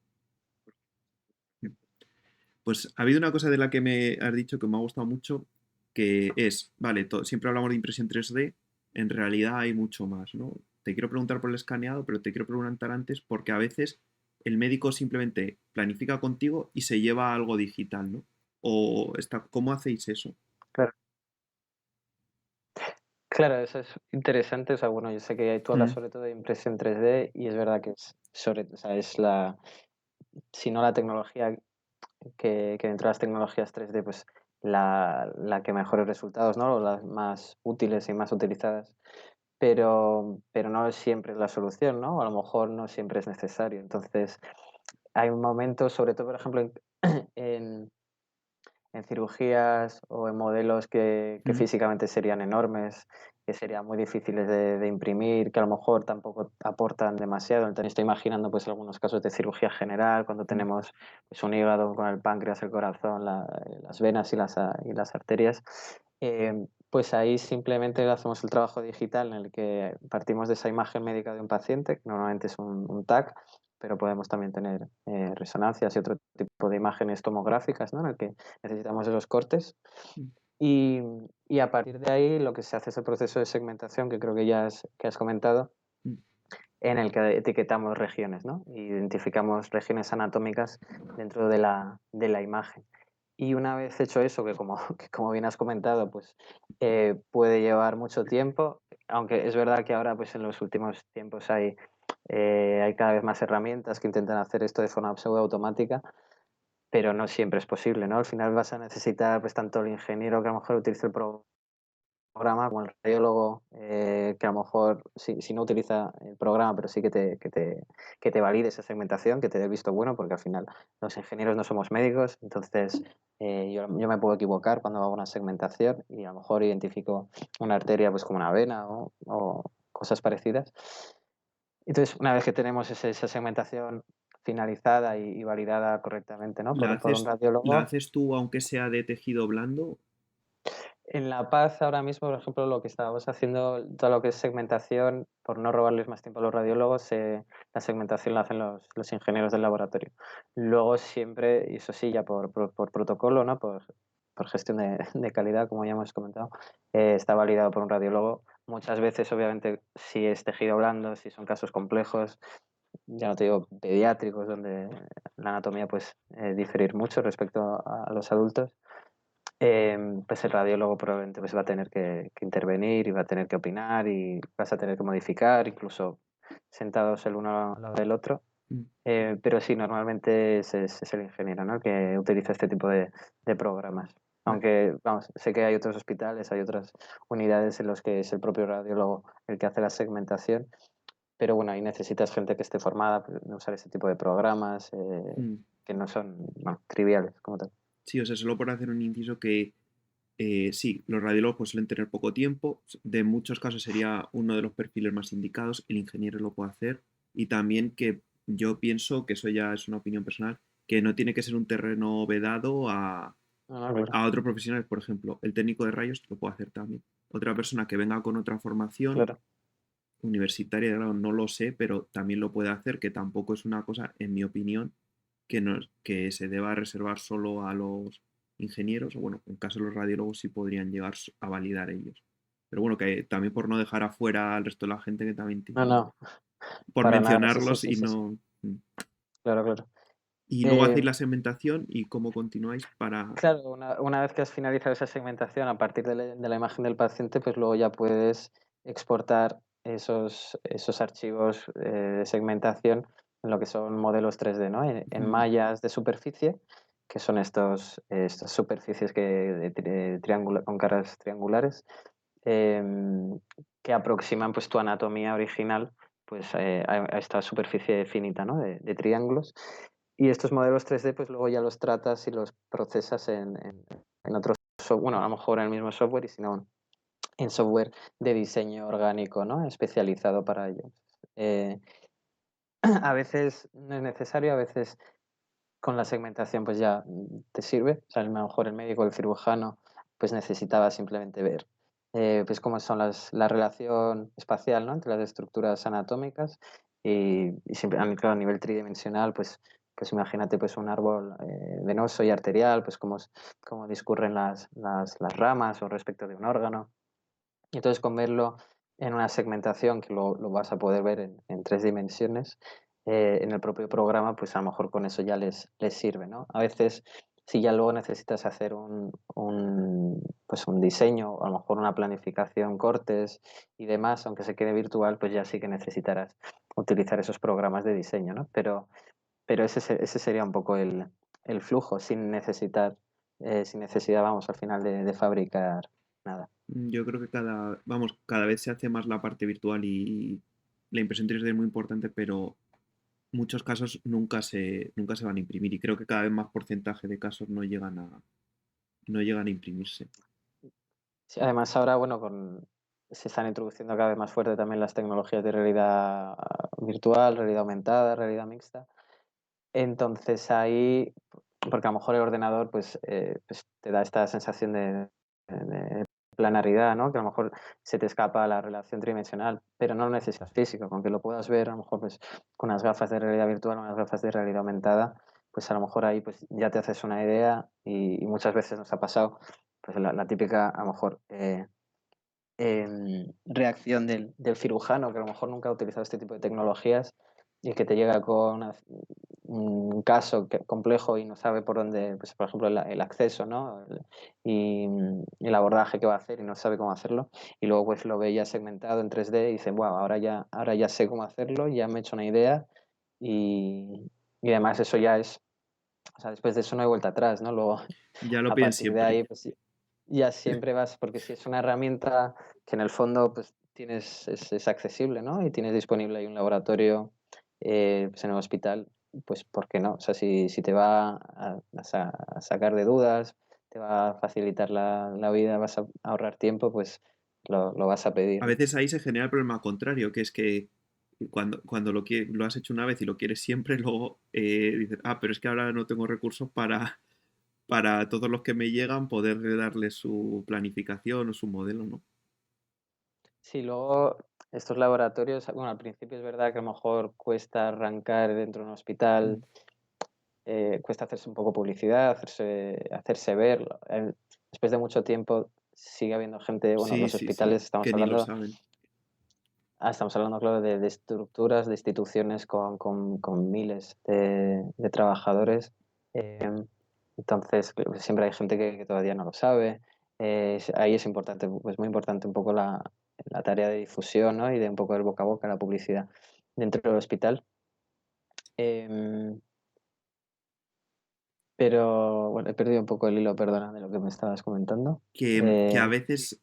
Pues ha habido una cosa de la que me has dicho que me ha gustado mucho, que es, vale, siempre hablamos de impresión 3D, en realidad hay mucho más, ¿no? Te quiero preguntar por el escaneado, pero te quiero preguntar antes porque a veces el médico simplemente planifica contigo y se lleva algo digital, ¿no? O está, ¿cómo hacéis eso? Claro, claro, eso es interesante. O sea, bueno, yo sé que tú hablas Mm, sobre todo de impresión 3D y es verdad que es sobre, o sea, es la, si no la tecnología que dentro de las tecnologías 3D, pues la que mejores resultados, ¿no? O las más útiles y más utilizadas, pero no siempre es la solución, ¿no? O a lo mejor no siempre es necesario. Entonces, hay momentos, sobre todo, por ejemplo, en, en cirugías o en modelos que mm, físicamente serían enormes, que serían muy difíciles de imprimir, que a lo mejor tampoco aportan demasiado. Entonces estoy imaginando pues algunos casos de cirugía general, cuando mm, tenemos pues, un hígado con el páncreas, el corazón, las venas y las arterias. Pues ahí simplemente hacemos el trabajo digital en el que partimos de esa imagen médica de un paciente, que normalmente es un TAC, pero podemos también tener resonancias y otro tipo de imágenes tomográficas, ¿no? En el que necesitamos esos cortes. mm, Y, y a partir de ahí lo que se hace es el proceso de segmentación, que creo que has comentado, mm. en el que etiquetamos regiones, ¿no? Identificamos regiones anatómicas dentro de la imagen. Y una vez hecho eso, que como bien has comentado, pues puede llevar mucho tiempo, aunque es verdad que ahora pues en los últimos tiempos hay cada vez más herramientas que intentan hacer esto de forma pseudoautomática, pero no siempre es posible, ¿no? Al final vas a necesitar pues tanto el ingeniero que a lo mejor utilice el programa como el radiólogo que a lo mejor si no utiliza el programa, pero sí que te valide esa segmentación, que te dé el visto bueno, porque al final los ingenieros no somos médicos, entonces yo me puedo equivocar cuando hago una segmentación y a lo mejor identifico una arteria pues como una vena o cosas parecidas. Entonces, una vez que tenemos esa segmentación finalizada y validada correctamente, ¿no? Por un La radiólogo, haces tú aunque sea de tejido blando? en La Paz ahora mismo, por ejemplo, lo que estábamos haciendo, todo lo que es segmentación, por no robarles más tiempo a los radiólogos, la segmentación la hacen los ingenieros del laboratorio. Luego siempre, y eso sí, ya por protocolo, ¿no? Por gestión de calidad, como ya hemos comentado, está validado por un radiólogo. Muchas veces, obviamente, si es tejido blando, si son casos complejos, ya no te digo pediátricos, donde la anatomía pues diferir mucho respecto a los adultos, pues el radiólogo probablemente pues va a tener que intervenir y va a tener que opinar y vas a tener que modificar, incluso sentados el uno al lado del otro. Mm. Pero sí, normalmente es el ingeniero, ¿no? Que utiliza este tipo de programas. Vale. Aunque, vamos, sé que hay otros hospitales, hay otras unidades en los que es el propio radiólogo el que hace la segmentación, pero bueno, ahí necesitas gente que esté formada en usar ese tipo de programas Mm. que no son, bueno, triviales como tal. Sí, o sea, solo por hacer un inciso que sí, los radiólogos pues, suelen tener poco tiempo, de muchos casos sería uno de los perfiles más indicados, el ingeniero lo puede hacer y también que yo pienso, que eso ya es una opinión personal, que no tiene que ser un terreno vedado Ah, claro, a otros profesionales, por ejemplo, el técnico de rayos lo puede hacer también. Otra persona que venga con otra formación claro. universitaria, de grado, no lo sé, pero también lo puede hacer, que tampoco es una cosa, en mi opinión, que, no, que se deba reservar solo a los ingenieros, o bueno, en caso de los radiólogos sí podrían llegar a validar ellos. Pero bueno, que también por no dejar afuera al resto de la gente que también No, tiene, no, por para nada, sí, sí, mencionarlos sí, y sí, sí, no... mm. claro, claro. Y luego Eh, hacéis la segmentación y cómo continuáis para... claro, una vez que has finalizado esa segmentación a partir de la imagen del paciente, pues luego ya puedes exportar esos archivos de segmentación en lo que son modelos 3D, ¿no? En Mm, mallas de superficie, que son estas superficies con caras triangulares, em, que aproximan pues tu anatomía original pues a esta superficie finita, ¿no? De triángulos. Y estos modelos 3D pues luego ya los tratas y los procesas en otros bueno, a lo mejor en el mismo software y si no en software de diseño orgánico, ¿no? Especializado para ello. Eh, a veces no es necesario, a veces con la segmentación pues ya te sirve. O sea, a lo mejor el médico, el cirujano, pues necesitaba simplemente ver pues cómo son la relación espacial, ¿no? Entre las estructuras anatómicas y siempre, claro, a nivel tridimensional, pues pues imagínate pues un árbol venoso y arterial, pues cómo discurren las ramas o respecto de un órgano. Y entonces con verlo en una segmentación que lo vas a poder ver en 3 dimensiones, en el propio programa, pues a lo mejor con eso ya les sirve, ¿no? A veces, si ya luego necesitas hacer pues un diseño, o a lo mejor una planificación, cortes y demás, aunque se quede virtual, pues ya sí que necesitarás utilizar esos programas de diseño, ¿no? Pero ese sería un poco el flujo, sin necesidad, vamos, al final de fabricar nada. Yo creo que cada vez se hace más la parte virtual y la impresión 3D es muy importante, pero muchos casos nunca se van a imprimir y creo que cada vez más porcentaje de casos no llegan a imprimirse. Sí, además ahora, bueno, se están introduciendo cada vez más fuerte también las tecnologías de realidad virtual, realidad aumentada, realidad mixta. Entonces ahí, porque a lo mejor el ordenador pues te da esta sensación de planaridad, ¿no? Que a lo mejor se te escapa la relación tridimensional, pero no lo necesitas físico, con que lo puedas ver a lo mejor pues con unas gafas de realidad virtual, unas gafas de realidad aumentada, pues a lo mejor ahí pues ya te haces una idea y muchas veces nos ha pasado pues la típica a lo mejor reacción del cirujano que a lo mejor nunca ha utilizado este tipo de tecnologías y que te llega con un caso complejo y no sabe por dónde, pues, por ejemplo, el acceso, ¿no? El abordaje que va a hacer y no sabe cómo hacerlo. Y luego pues lo ve ya segmentado en 3D y dice, wow, ahora ya sé cómo hacerlo, ya me he hecho una idea y además eso ya es, o sea, después de eso no hay vuelta atrás, ¿no? Luego, Ya lo a piden partir de siempre. ahí, pues ya siempre vas, porque si es una herramienta que en el fondo pues es accesible, ¿no? Y tienes disponible ahí un laboratorio pues en el hospital, pues ¿por qué no? O sea, si te va a sacar de dudas, te va a facilitar la vida, vas a ahorrar tiempo, pues lo vas a pedir, A ¿no? veces ahí se genera el problema contrario, que es que cuando lo has hecho una vez y lo quieres siempre, luego dices, pero es que ahora no tengo recursos para todos los que me llegan poder darle su planificación o su modelo, ¿no? Sí, luego estos laboratorios, bueno, al principio es verdad que a lo mejor cuesta arrancar dentro de un hospital, Mm. cuesta hacerse un poco publicidad, hacerse ver. Después de mucho tiempo sigue habiendo gente, bueno, Sí, los sí, sí, hospitales, que ni lo saben. estamos hablando, claro, de estructuras, de instituciones con miles de trabajadores. eh, entonces, siempre hay gente que todavía no lo sabe. Ahí es importante, pues muy importante un poco la tarea de difusión, ¿no? Y de un poco el boca a boca, la publicidad dentro del hospital. Em, Pero bueno, he perdido un poco el hilo, perdona, de lo que me estabas comentando. Que a Eh, veces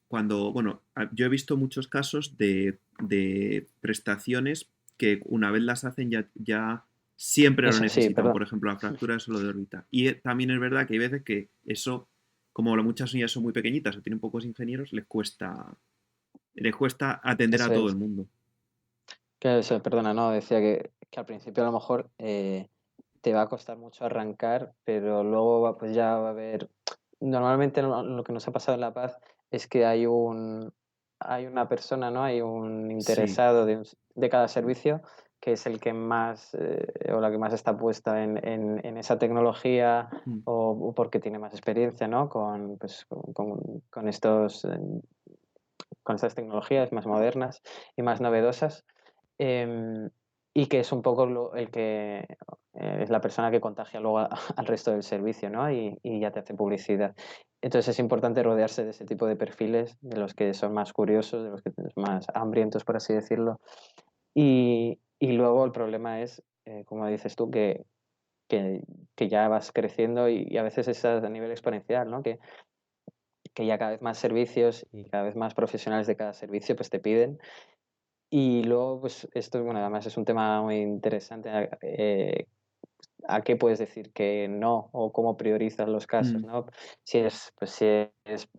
bueno, yo he visto muchos casos de prestaciones que una vez las hacen ya siempre lo Eso sí, necesitan, perdón. por ejemplo, la fractura de suelo de órbita. Y también es verdad que hay veces que eso, como muchas unidades son muy pequeñitas o tienen pocos ingenieros, les cuesta atender a Eso todo el es. mundo. Que eso, perdona, no, decía que al principio a lo mejor te va a costar mucho arrancar, pero luego pues ya va a haber. Normalmente lo que nos ha pasado en La Paz es que hay una persona, ¿no? Hay un Sí. interesado de cada servicio que es el que más o la que más está puesta en esa tecnología Mm. o porque tiene más experiencia, ¿no? Con con estas tecnologías más modernas y más novedosas. Em, y que es un poco el que es la persona que contagia luego al resto del servicio, ¿no? Y ya te hace publicidad. Entonces es importante rodearse de ese tipo de perfiles, de los que son más curiosos, de los que son más hambrientos, por así decirlo. Y luego el problema es, como dices tú, que, que ya vas creciendo y a veces es a nivel exponencial, ¿no? Que ya cada vez más servicios y cada vez más profesionales de cada servicio pues te piden y luego, pues esto, bueno, además es un tema muy interesante, a qué puedes decir que no o cómo priorizas los casos, Mm. ¿no? Si es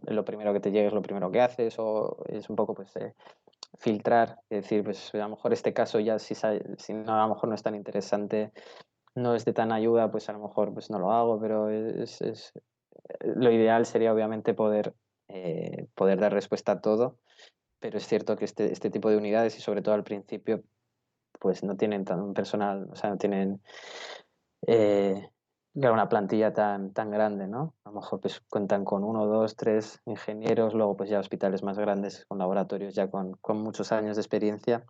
lo primero que te llega, es lo primero que haces o es un poco, pues, filtrar, es decir, pues a lo mejor este caso ya si no, a lo mejor no es tan interesante, no es de tan ayuda, pues a lo mejor pues no lo hago, pero lo ideal sería obviamente poder dar respuesta a todo, pero es cierto que este tipo de unidades y sobre todo al principio pues no tienen tan personal, o sea, no tienen eh, claro, una plantilla tan grande, ¿no? A lo mejor pues cuentan con uno, dos, tres ingenieros, luego pues ya hospitales más grandes, con laboratorios ya con muchos años de experiencia,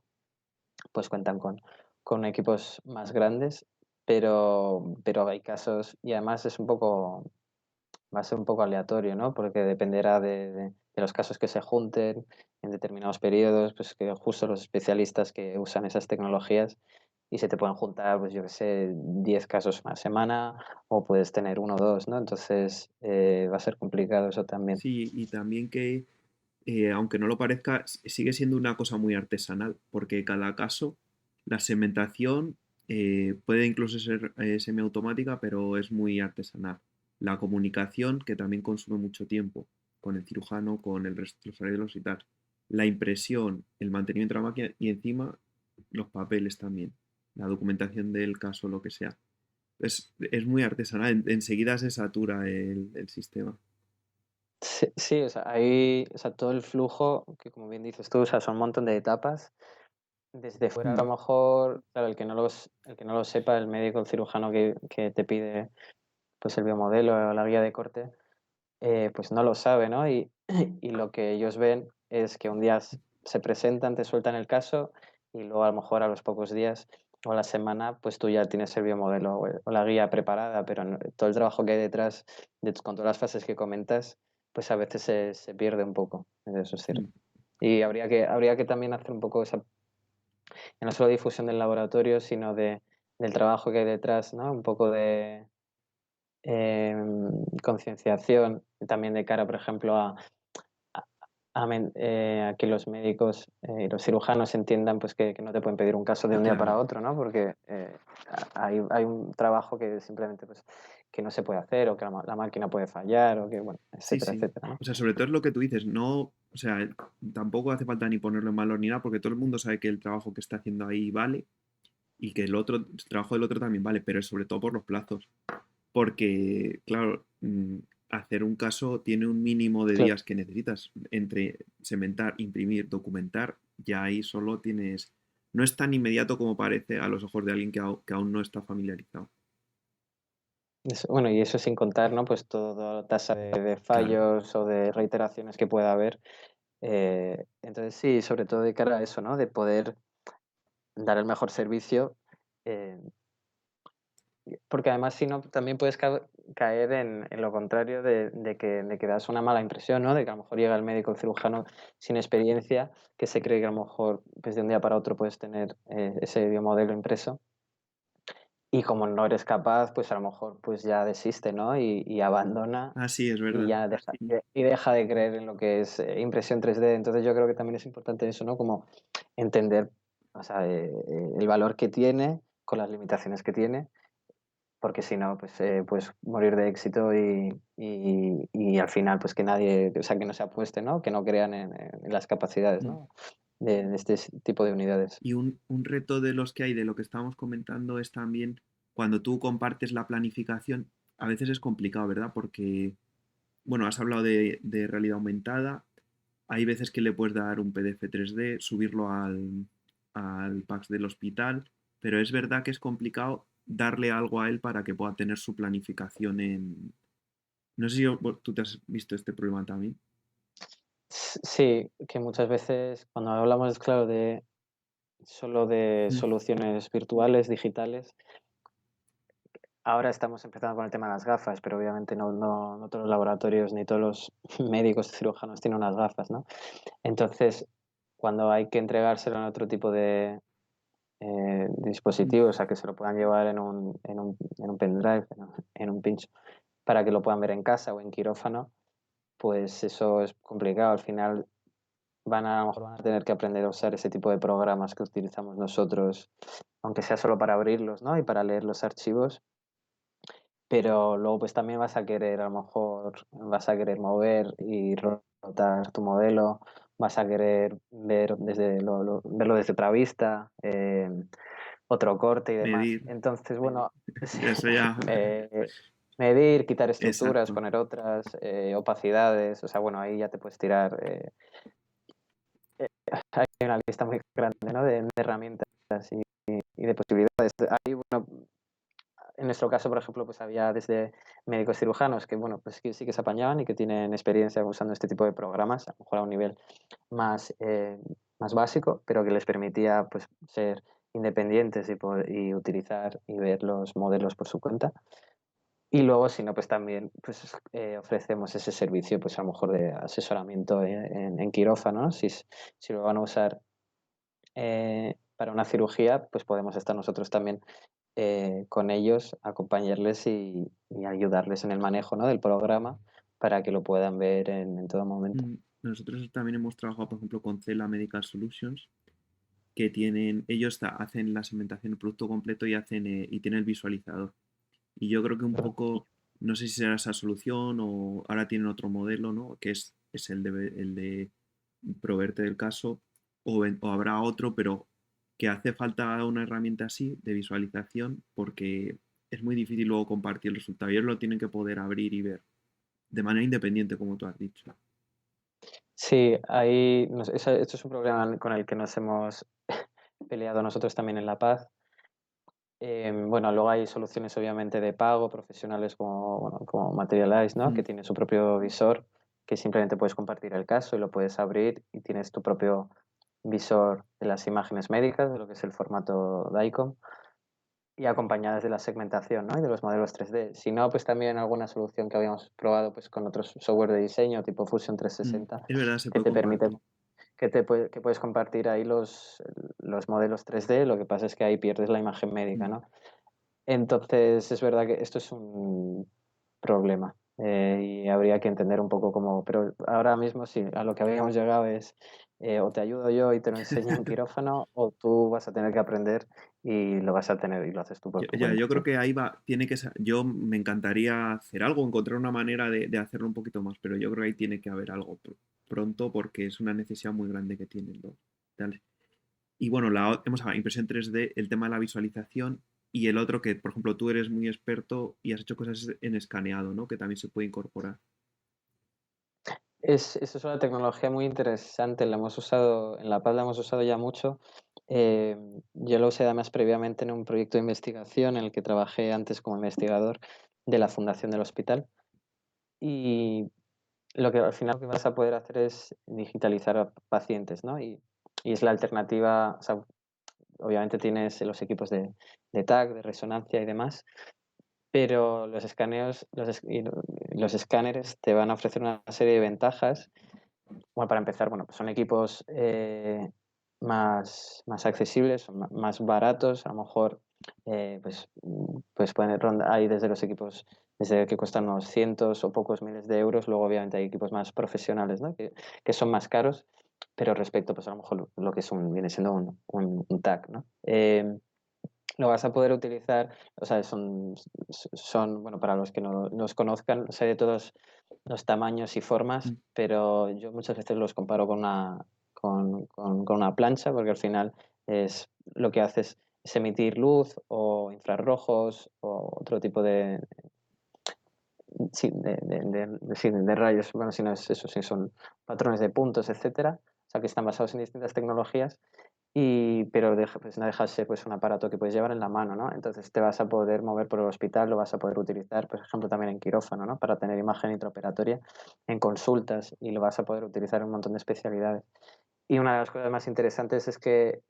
pues cuentan con equipos más grandes, pero hay casos, y además va a ser un poco aleatorio, ¿no? Porque dependerá de los casos que se junten en determinados periodos, pues que justo los especialistas que usan esas tecnologías y se te pueden juntar, pues yo qué sé, 10 casos una semana o puedes tener uno o dos, ¿no? Entonces va a ser complicado eso también. Sí, y también que, aunque no lo parezca, sigue siendo una cosa muy artesanal, porque cada caso, la segmentación puede incluso ser semiautomática, pero es muy artesanal. La comunicación, que también consume mucho tiempo, con el cirujano, con el resto de los arreglos y tal. La impresión, el mantenimiento de la máquina y encima los papeles también, la documentación del caso, lo que sea. Es muy artesanal, enseguida se satura el sistema. Sí, sí, o sea, hay, o sea, todo el flujo, que como bien dices tú, o sea, son un montón de etapas. Desde fuera, a Mm, lo mejor, claro, el que no lo sepa, el médico, el cirujano que te pide pues el biomodelo o la guía de corte, pues no lo sabe, ¿no? Y lo que ellos ven es que un día se presentan, te sueltan el caso y luego a lo mejor a los pocos días o a la semana, pues tú ya tienes el biomodelo o la guía preparada, pero todo el trabajo que hay detrás, con todas las fases que comentas, pues a veces se pierde un poco, eso es cierto. mm. Y habría que también hacer un poco esa, no solo difusión del laboratorio, sino del trabajo que hay detrás, ¿no? Un poco de concienciación también de cara, por ejemplo, a que los médicos y los cirujanos entiendan pues que no te pueden pedir un caso de un día Claro, para otro, ¿no? Porque hay un trabajo que simplemente pues que no se puede hacer o que la máquina puede fallar o que, bueno, sí, etcétera, sí. etcétera, ¿no? O sea, sobre todo es lo que tú dices, no, o sea, tampoco hace falta ni ponerlo en valor ni nada, porque todo el mundo sabe que el trabajo que está haciendo ahí vale y que el trabajo del otro también vale, pero es sobre todo por los plazos. Porque, claro, hacer un caso tiene un mínimo de Claro. días que necesitas. Entre sementar, imprimir, documentar, ya ahí solo tienes. No es tan inmediato como parece a los ojos de alguien que aún no está familiarizado. Bueno, y eso sin contar, ¿no? Pues toda la tasa de Claro, fallos o de reiteraciones que pueda haber. Entonces sí, sobre todo de cara a eso, ¿no? De poder dar el mejor servicio. eh, Porque además, si no, también puedes caer en lo contrario de que das una mala impresión, ¿no? De que a lo mejor llega el médico, el cirujano sin experiencia, que se cree que a lo mejor pues, de un día para otro puedes tener ese biomodelo impreso. Y como no eres capaz, pues a lo mejor pues ya desiste, ¿no? Y abandona así es y verdad. ya Sí, deja de creer en lo que es impresión 3D. Entonces yo creo que también es importante eso, ¿no? Como entender, o sea, el valor que tiene con las limitaciones que tiene porque si no, pues puedes morir de éxito y al final, pues que nadie, o sea, que no se apueste, ¿no? Que no crean en las capacidades, mm. ¿no? De este tipo de unidades. Y un reto de los que hay, de lo que estábamos comentando, es también cuando tú compartes la planificación, a veces es complicado, ¿verdad? Porque, bueno, has hablado de realidad aumentada, hay veces que le puedes dar un PDF 3D, subirlo al PAX del hospital, pero es verdad que es complicado darle algo a él para que pueda tener su planificación en... No sé si tú te has visto este problema también. Sí, que muchas veces cuando hablamos, claro, de solo de Mm, soluciones virtuales, digitales, ahora estamos empezando con el tema de las gafas, pero obviamente no todos los laboratorios ni todos los médicos cirujanos tienen unas gafas, ¿no? Entonces, cuando hay que entregárselo en otro tipo de, mm. dispositivos a que se lo puedan llevar en un pendrive, en un pincho, para que lo puedan ver en casa o en quirófano, pues eso es complicado. Al final a lo mejor van a tener que aprender a usar ese tipo de programas que utilizamos nosotros, aunque sea solo para abrirlos, ¿no? Y para leer los archivos. Pero luego pues también vas a querer, a lo mejor vas a querer mover y rotar tu modelo, vas a querer verlo desde otra vista, otro corte y demás. Medir, Entonces, bueno, sí, eso ya, eh, medir, quitar estructuras, exacto. poner otras, opacidades, o sea, bueno, ahí ya te puedes tirar. Hay una lista muy grande, ¿no? de herramientas ahí, bueno, en nuestro caso, por ejemplo, pues había desde médicos cirujanos que, bueno, pues que sí que se apañaban y que tienen experiencia usando este tipo de programas, a lo mejor a un nivel más, más básico, pero que les permitía pues ser independientes y utilizar y ver los modelos por su cuenta. Y luego, si no, pues también pues, ofrecemos ese servicio, pues a lo mejor de asesoramiento en quirófano, ¿no? Si lo van a usar para una cirugía, pues podemos estar nosotros también con ellos, acompañarles y ayudarles en el manejo, ¿no? del programa para que lo puedan ver en todo momento. Nosotros también hemos trabajado, por ejemplo, con Cela Medical Solutions, que tienen, ellos hacen la segmentación del producto completo y hacen y tienen el visualizador. Y yo creo que un poco, no sé si será esa solución o ahora tienen otro modelo, ¿no? Que es el de proveerte del caso o habrá otro, pero que hace falta una herramienta así de visualización porque es muy difícil luego compartir el resultado. Ellos lo tienen que poder abrir y ver de manera independiente, como tú has dicho. Sí, ahí esto es un problema con el que nos hemos peleado nosotros también en La Paz. Bueno, luego hay soluciones obviamente de pago, profesionales como, bueno, como Materialize, ¿no? Que Mm, tiene su propio visor, que simplemente puedes compartir el caso y lo puedes abrir y tienes tu propio visor de las imágenes médicas, de lo que es el formato DICOM, y acompañadas de la segmentación, ¿no? Y de los modelos 3D. Si no, pues también alguna solución que habíamos probado pues con otros software de diseño tipo Fusion mm. 360 Es verdad, se que puede te permite compartir. que puedes compartir ahí los modelos 3D, lo que pasa es que ahí pierdes la imagen médica, Mm. ¿no? Entonces, es verdad que esto es un problema y habría que entender un poco cómo, pero ahora mismo sí, a lo que habíamos llegado es o te ayudo yo y te lo enseño en quirófano o tú vas a tener que aprender y lo vas a tener y lo haces tú por tu Ya, cuenta. yo creo que ahí va, tiene que ser, yo me encantaría hacer algo, encontrar una manera de hacerlo un poquito más, pero yo creo que ahí tiene que haber algo pronto porque es una necesidad muy grande que tienen los tales. Y bueno, hemos hablado impresión 3D, el tema de la visualización y el otro que, por ejemplo, tú eres muy experto y has hecho cosas en escaneado, ¿no? Que también se puede incorporar. Eso es una tecnología muy interesante, la hemos usado, en La Paz la hemos usado ya mucho. Yo lo usé además previamente en un proyecto de investigación en el que trabajé antes como investigador de la fundación del hospital. Y lo que al final lo que vas a poder hacer es digitalizar a pacientes, ¿no? Y es la alternativa, o sea, obviamente tienes los equipos de TAC, de resonancia y demás, pero los escaneos, los escáneres te van a ofrecer una serie de ventajas. Bueno, para empezar, bueno, pues son equipos más accesibles, son más baratos, a lo mejor pues pueden rondar, hay desde los equipos desde que cuestan unos cientos o pocos miles de euros, luego obviamente hay equipos más profesionales, ¿no? Que son más caros, pero respecto pues a lo mejor lo que viene siendo un TAC, ¿no? Lo vas a poder utilizar, o sea, son bueno, para los que no los conozcan, o sea, de todos los tamaños y formas, Mm. pero yo muchas veces los comparo con una plancha, porque al final es lo que hace es emitir luz o infrarrojos o otro tipo sí, sí, de rayos, bueno, si no es eso, si son patrones de puntos, etcétera, o sea, que están basados en distintas tecnologías pero pues no deja de ser pues, un aparato que puedes llevar en la mano, ¿no? Entonces te vas a poder mover por el hospital, lo vas a poder utilizar, por ejemplo, también en quirófano, ¿no? Para tener imagen intraoperatoria, en consultas y lo vas a poder utilizar en un montón de especialidades. Y una de las cosas más interesantes es que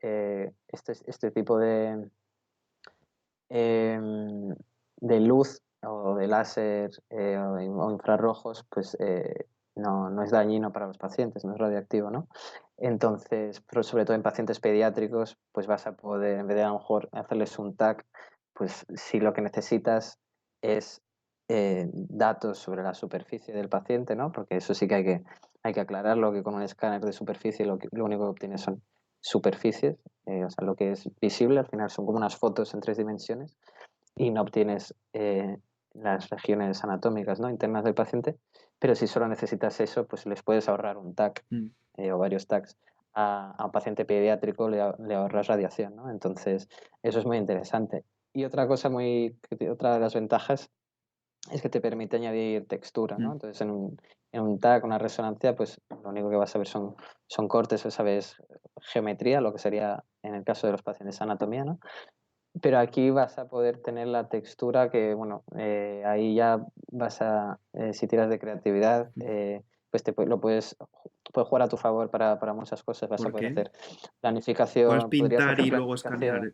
este tipo em, de luz o de láser o infrarrojos, pues no es dañino para los pacientes, no es radioactivo, ¿no? Entonces, pero sobre todo en pacientes pediátricos, pues vas a poder, en vez de a lo mejor hacerles un TAC, pues si lo que necesitas es datos sobre la superficie del paciente, ¿no? Porque eso sí que hay que aclararlo, que con un escáner de superficie lo único que obtienes son superficies, o sea, lo que es visible, al final son como unas fotos en 3 dimensiones y no obtienes las regiones anatómicas, ¿no? internas del paciente, pero si solo necesitas eso, pues les puedes ahorrar un TAC Mm. o varios TACs. A un paciente pediátrico le ahorras radiación, ¿no? Entonces, eso es muy interesante. Y otra cosa otra de las ventajas es que te permite añadir textura, ¿no? Mm. Entonces, en un TAC, una resonancia, pues lo único que vas a ver son cortes, o sabes geometría, lo que sería en el caso de los pacientes anatomía, ¿no? pero aquí vas a poder tener la textura que, bueno, ahí ya vas a, si tiras de creatividad, pues puedes jugar a tu favor para muchas cosas. Vas a ¿Por poder qué? hacer Puedes planificación, podrías pintar hacer y luego planificación, escanear.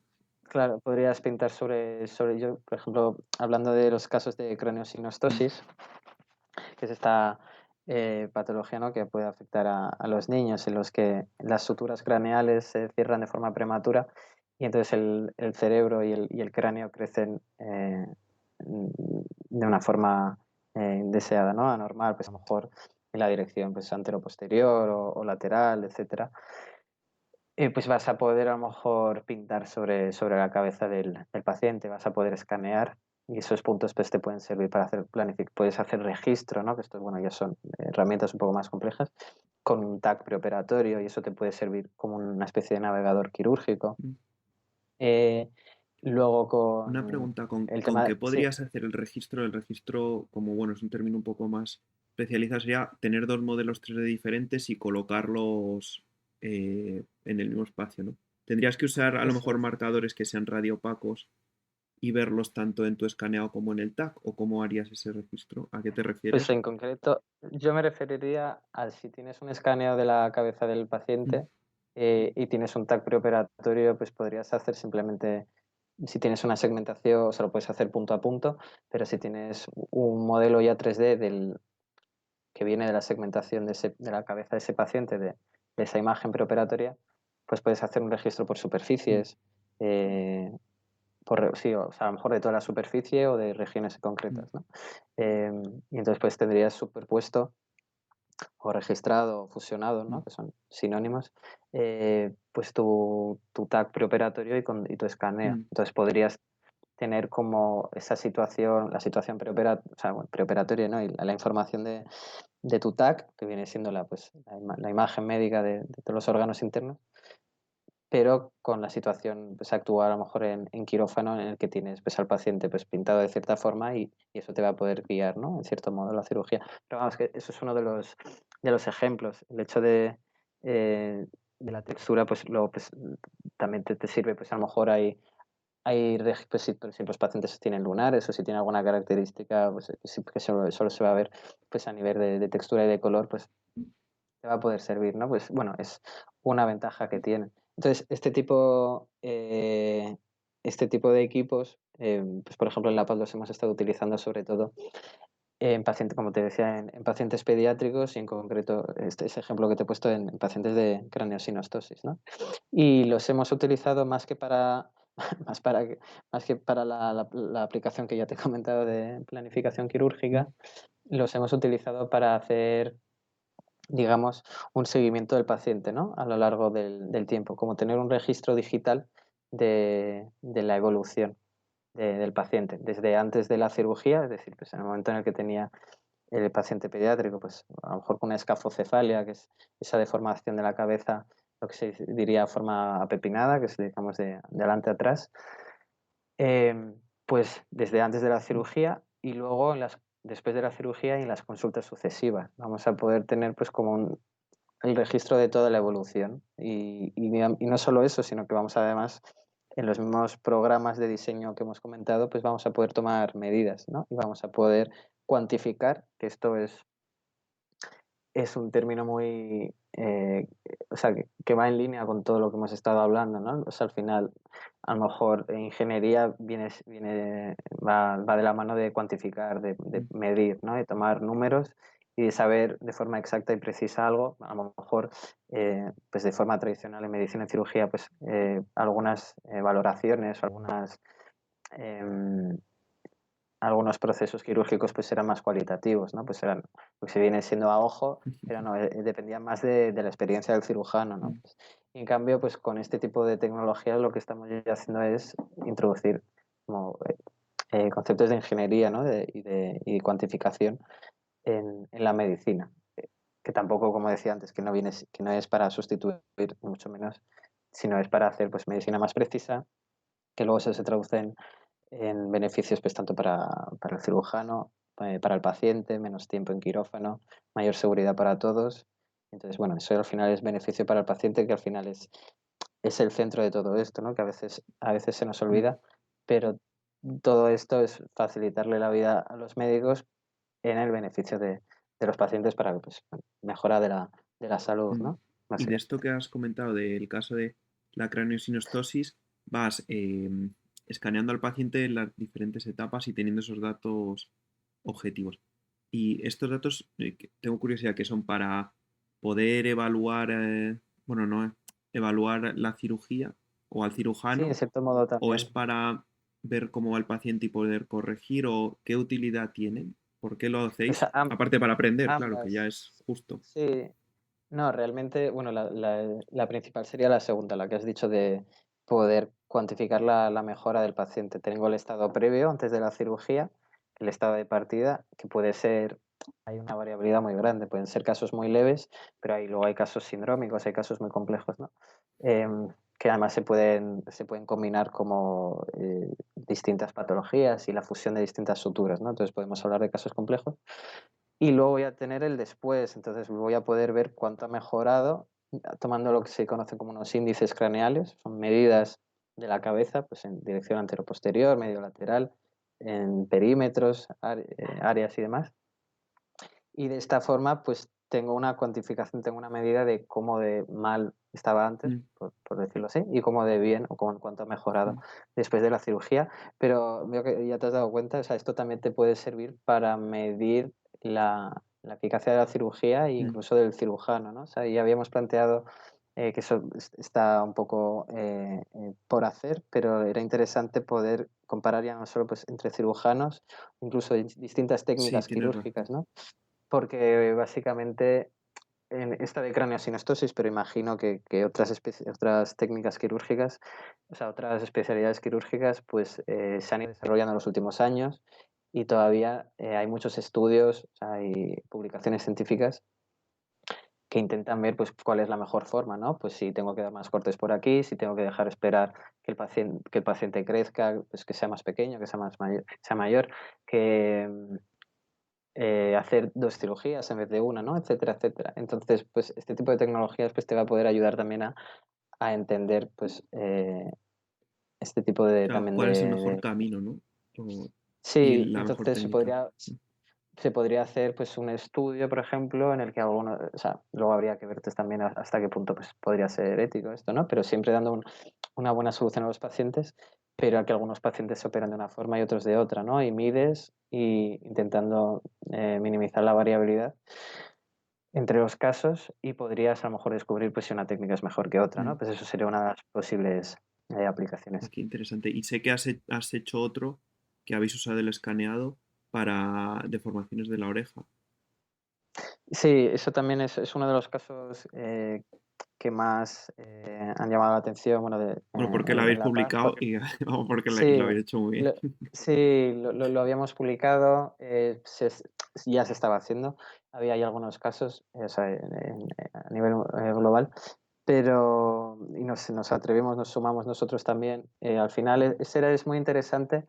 claro, podrías pintar sobre yo, por ejemplo, hablando de los casos de Mm, craneosinostosis, que es esta patología, ¿no?, que puede afectar a los niños, en los que las suturas craneales se cierran de forma prematura y entonces el cerebro y el cráneo crecen de una forma indeseada, ¿no?, anormal, pues a lo mejor en la dirección pues antero-posterior o lateral, etcétera. Pues vas a poder a lo mejor pintar sobre la cabeza del paciente, vas a poder escanear y esos puntos pues te pueden servir para hacer puedes hacer registro, ¿no? Que esto, bueno, ya son herramientas un poco más complejas, con un TAC preoperatorio y eso te puede servir como una especie de navegador quirúrgico. mm. Eh, luego Una con pregunta, el ¿con tema, qué sí, podrías hacer el registro? El registro, como bueno, es un término un poco más especializado, sería tener dos modelos 3D diferentes y colocarlos en el mismo espacio, ¿no? Tendrías que usar a lo eso mejor es. marcadores que sean radiopacos y verlos tanto en tu escaneado como en el TAC, o cómo harías ese registro. ¿A qué te Pues refieres? en concreto, yo me referiría a si tienes un escaneo de la cabeza del Mm, paciente y tienes un TAC preoperatorio, pues podrías hacer simplemente, si tienes una segmentación, o sea, lo puedes hacer punto a punto, pero si tienes un modelo ya 3D que viene de la segmentación de la cabeza de ese paciente, de esa imagen preoperatoria, pues puedes hacer un registro por mm, superficies, eh, sí, o sea, a lo mejor de toda la superficie o de regiones mm, concretas, ¿no? Y entonces pues tendrías superpuesto o registrado o fusionado, ¿no?, mm, que son sinónimos, pues tu TAC preoperatorio y tu escaneo. mm, Entonces podrías tener como esa situación, la situación o sea, bueno, preoperatoria, ¿no?, y la información de tu TAC, que viene siendo pues, la imagen médica de todos los órganos internos, pero con la situación pues, actual, a lo mejor en quirófano, en el que tienes pues, al paciente pues, pintado de cierta forma y eso te va a poder guiar, ¿no?, en cierto modo, la cirugía. Pero vamos, que eso es uno de los ejemplos. El hecho de la textura, pues, luego, pues, también te sirve, pues a lo mejor pues, si los pacientes tienen lunares o si tienen alguna característica pues, que solo se va a ver pues, a nivel de textura y de color, pues te va a poder servir, ¿no? Pues bueno, es una ventaja que tiene. Entonces, este tipo de equipos, pues por ejemplo en la PAD los hemos estado utilizando sobre todo en pacientes, como te decía, en pacientes pediátricos y en concreto ese ejemplo que te he puesto en pacientes de craneosinostosis, ¿no? Y los hemos utilizado más que para, más para, más que para la aplicación que ya te he comentado de planificación mm, quirúrgica, los hemos utilizado para hacer, digamos, un seguimiento del paciente, ¿no?, a lo largo del tiempo, como tener un registro digital de la evolución del paciente, desde antes de la cirugía, es decir, pues en el momento en el que tenía el paciente pediátrico, pues a lo mejor con una escafocefalia, que es esa deformación de la cabeza, lo que se diría forma apepinada, que es, digamos, de adelante a atrás, pues desde antes de la mm. cirugía y luego después de la cirugía y en las consultas sucesivas. Vamos a poder tener pues como el registro de toda la evolución. Y no solo eso, sino que vamos además, en los mismos programas de diseño que hemos comentado, pues vamos a poder tomar medidas, ¿no? Y vamos a poder cuantificar, que esto es un término muy, o sea, que va en línea con todo lo que hemos estado hablando, ¿no? O sea, al final, a lo mejor ingeniería va de la mano de cuantificar, de Mm, medir, ¿no? De tomar números y de saber de forma exacta y precisa algo. A lo mejor, pues de forma tradicional en medicina y cirugía, pues algunas valoraciones o em, algunos procesos quirúrgicos pues eran más cualitativos, ¿no? Pues eran lo que se viene siendo a ojo, pero no, dependía más de la experiencia del cirujano, ¿no? mm, Pues, y en cambio, pues con este tipo de tecnologías lo que estamos ya haciendo es introducir como, conceptos de ingeniería, ¿no? Y cuantificación en la medicina, que tampoco, como decía antes, que no es para sustituir, mucho menos, sino es para hacer pues medicina más precisa, que luego se traduce en beneficios pues tanto para el cirujano, para el paciente, menos tiempo en quirófano, mayor seguridad para todos. Entonces, bueno, eso al final es beneficio para el paciente, que al final es el centro de todo esto, ¿no? Que a veces se nos mm. olvida, pero todo esto es facilitarle la vida a los médicos en el beneficio de los pacientes para, pues, mejora de la salud, Mm. ¿no? Y de Básicamente. esto que has comentado del caso de la craneosinostosis, vas escaneando al paciente en las diferentes etapas y teniendo esos datos objetivos. Y estos datos, tengo curiosidad, que son para poder evaluar, bueno, no, evaluar la cirugía o al Sí, en cirujano, cierto modo o es también. para ver cómo va el paciente y poder corregir, o qué utilidad tienen, por qué lo O hacéis, sea, aparte para aprender, claro, que ya ambas. es justo. Sí. No, realmente, bueno, la principal sería la segunda, la que has dicho de poder cuantificar la mejora del paciente. Tengo el estado previo antes de la cirugía, el estado de partida, que puede ser, hay una variabilidad muy grande, pueden ser casos muy leves, pero luego hay casos sindrómicos, hay casos muy complejos, ¿no? Que además se pueden combinar como distintas patologías y la fusión de distintas suturas, ¿no? Entonces podemos hablar de casos complejos. Y luego voy a tener el después, entonces voy a poder ver cuánto ha mejorado, tomando lo que se conoce como unos índices craneales, son medidas de la cabeza, pues en dirección antero-posterior, medio lateral, en perímetros, áreas y demás. Y de esta forma, pues tengo una cuantificación, tengo una medida de cómo de mal estaba antes, Mm, por decirlo así, y cómo de bien o cómo en cuánto ha mejorado mm. después de la cirugía. Pero veo que ya te has dado cuenta, o sea, esto también te puede servir para medir la eficacia de la cirugía e Mm. incluso del cirujano, ¿no? O sea, ya habíamos planteado que eso está un poco por hacer, pero era interesante poder comparar ya no solo pues, entre cirujanos, incluso distintas Sí, técnicas tienes razón. quirúrgicas, ¿no? Porque básicamente en esta de craneosinostosis, pero imagino que otras técnicas quirúrgicas, o sea, otras especialidades quirúrgicas, pues se han ido desarrollando en los últimos años y todavía hay muchos estudios, o sea, hay publicaciones científicas que intentan ver pues cuál es la mejor forma, ¿no? Pues si tengo que dar más cortes por aquí, si tengo que dejar esperar que el paciente crezca, pues que sea más pequeño, que sea mayor, que hacer 2 cirugías en vez de una, ¿no? Etcétera, etcétera. Entonces, pues, este tipo de tecnologías, pues, te va a poder ayudar también a entender, pues, este tipo de Claro, también ¿cuál es el mejor de camino, no? O- y sí, la mejor entonces se técnica. podría Mm. se podría hacer, pues, un estudio, por ejemplo, en el que alguno o sea, luego habría que ver, pues, también hasta qué punto, pues, podría ser ético esto, ¿no? Pero siempre dando una buena solución a los pacientes, pero a que algunos pacientes se operan de una forma y otros de otra, ¿no? Y mides intentando, minimizar la variabilidad entre los casos y podrías a lo mejor descubrir pues si una técnica es mejor que otra, Mm. ¿no? Pues eso sería una de las posibles aplicaciones. Qué interesante. Y sé que has hecho otro que habéis usado el escaneado para deformaciones de la oreja. Sí, eso también es uno de los casos que más han llamado la atención, bueno, Bueno, porque lo en habéis La Paz, publicado porque y, vamos, porque y lo sí, habéis hecho muy bien. lo, sí, lo habíamos publicado, ya se estaba haciendo, había ya algunos casos, o sea, a nivel global, pero y nos atrevimos, nos sumamos nosotros también. Al final es muy interesante,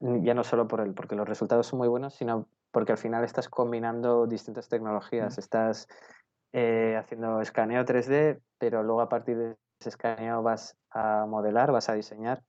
ya no solo porque los resultados son muy buenos, sino porque al final estás combinando distintas Mm. tecnologías. Estás haciendo escaneo 3D, pero luego a partir de ese escaneo vas a modelar, vas a diseñar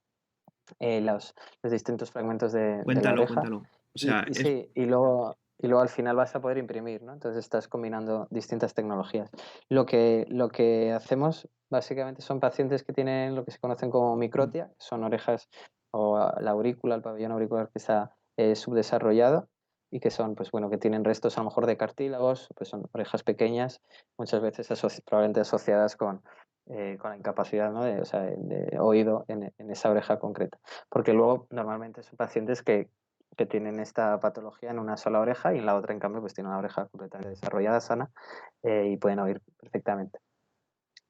los distintos fragmentos de la Cuéntalo, oreja cuéntalo. O y, sea, y es... sí, y luego al final vas a poder imprimir, ¿no? Entonces estás combinando distintas tecnologías. Lo que hacemos básicamente son pacientes que tienen lo que se conocen como Mm. microtia, son orejas o la aurícula, el pabellón auricular que está subdesarrollado y que son, pues bueno, que tienen restos a lo mejor de cartílagos, pues son orejas pequeñas, muchas veces probablemente asociadas con la incapacidad, ¿no? O sea, de oído en esa oreja concreta. Porque luego normalmente son pacientes que tienen esta patología en una sola oreja y en la otra, en cambio, pues tienen una oreja completamente desarrollada, sana, y pueden oír perfectamente.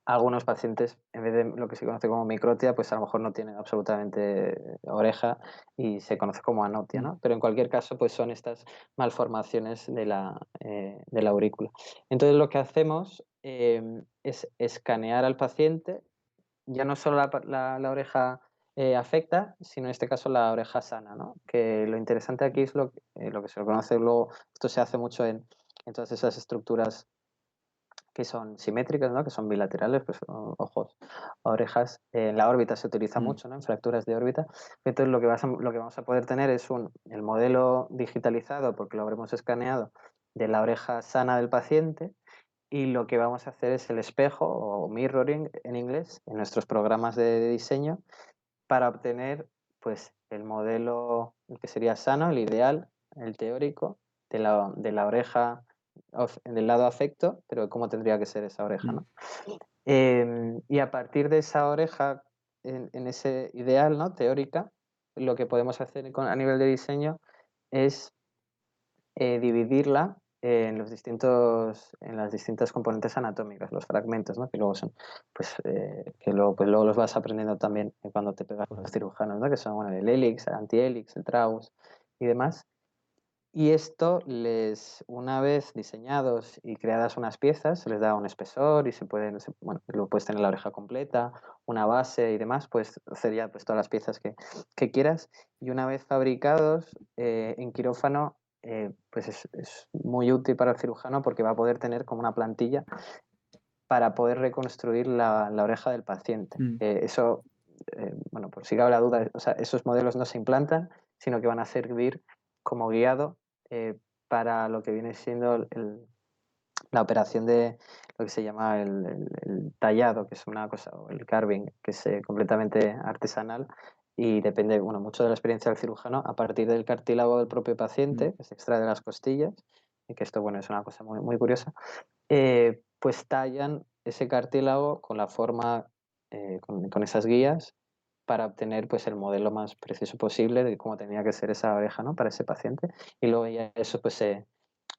Algunos pacientes, en vez de lo que se conoce como microtia, pues a lo mejor no tienen absolutamente oreja y se conoce como anotia, Mm. ¿no? Pero en cualquier caso, pues son estas malformaciones de la aurícula. Entonces lo que hacemos es escanear al paciente, ya no solo la oreja afecta, sino en este caso la oreja sana, ¿no? Que lo interesante aquí es lo que se conoce luego, esto se hace mucho en todas esas estructuras que son simétricas, ¿no? Que son bilaterales, pues ojos, orejas. En la órbita se utiliza mm, mucho, ¿no? En fracturas de órbita. Entonces lo que vamos a poder tener es el modelo digitalizado, porque lo habremos escaneado, de la oreja sana del paciente, y lo que vamos a hacer es el espejo o mirroring en inglés en nuestros programas de diseño para obtener pues el modelo, el que sería sano, el ideal, el teórico, de la oreja del lado afecto, pero cómo tendría que ser esa oreja, mm, ¿no? Y a partir de esa oreja, en ese ideal, ¿no? Teórica, lo que podemos hacer a nivel de diseño es dividirla en las distintas componentes anatómicas, los fragmentos, ¿no? Que luego son, pues luego los vas aprendiendo también cuando te pegas con los cirujanos, ¿no? Que son, bueno, el hélix, el antihélix, el tragus y demás. Y esto una vez diseñados y creadas unas piezas, se les da un espesor y bueno, luego puedes tener la oreja completa, una base y demás, pues sería pues todas las piezas que quieras. Y una vez fabricados en quirófano, pues es muy útil para el cirujano porque va a poder tener como una plantilla para poder reconstruir la oreja del paciente. mm. Bueno, por si cabe la duda, o sea, esos modelos no se implantan, sino que van a servir como guiado eh, para lo que viene siendo la operación de lo que se llama el tallado, que es una cosa, o el carving, que es completamente artesanal y depende, bueno, mucho de la experiencia del cirujano a partir del cartílago del propio Mm. paciente, que se extrae de las costillas, y que esto, bueno, es una cosa muy, muy curiosa, pues tallan ese cartílago con la forma, con esas guías para obtener pues el modelo más preciso posible de cómo tenía que ser esa oreja, ¿no? Para ese paciente. Y luego ya eso pues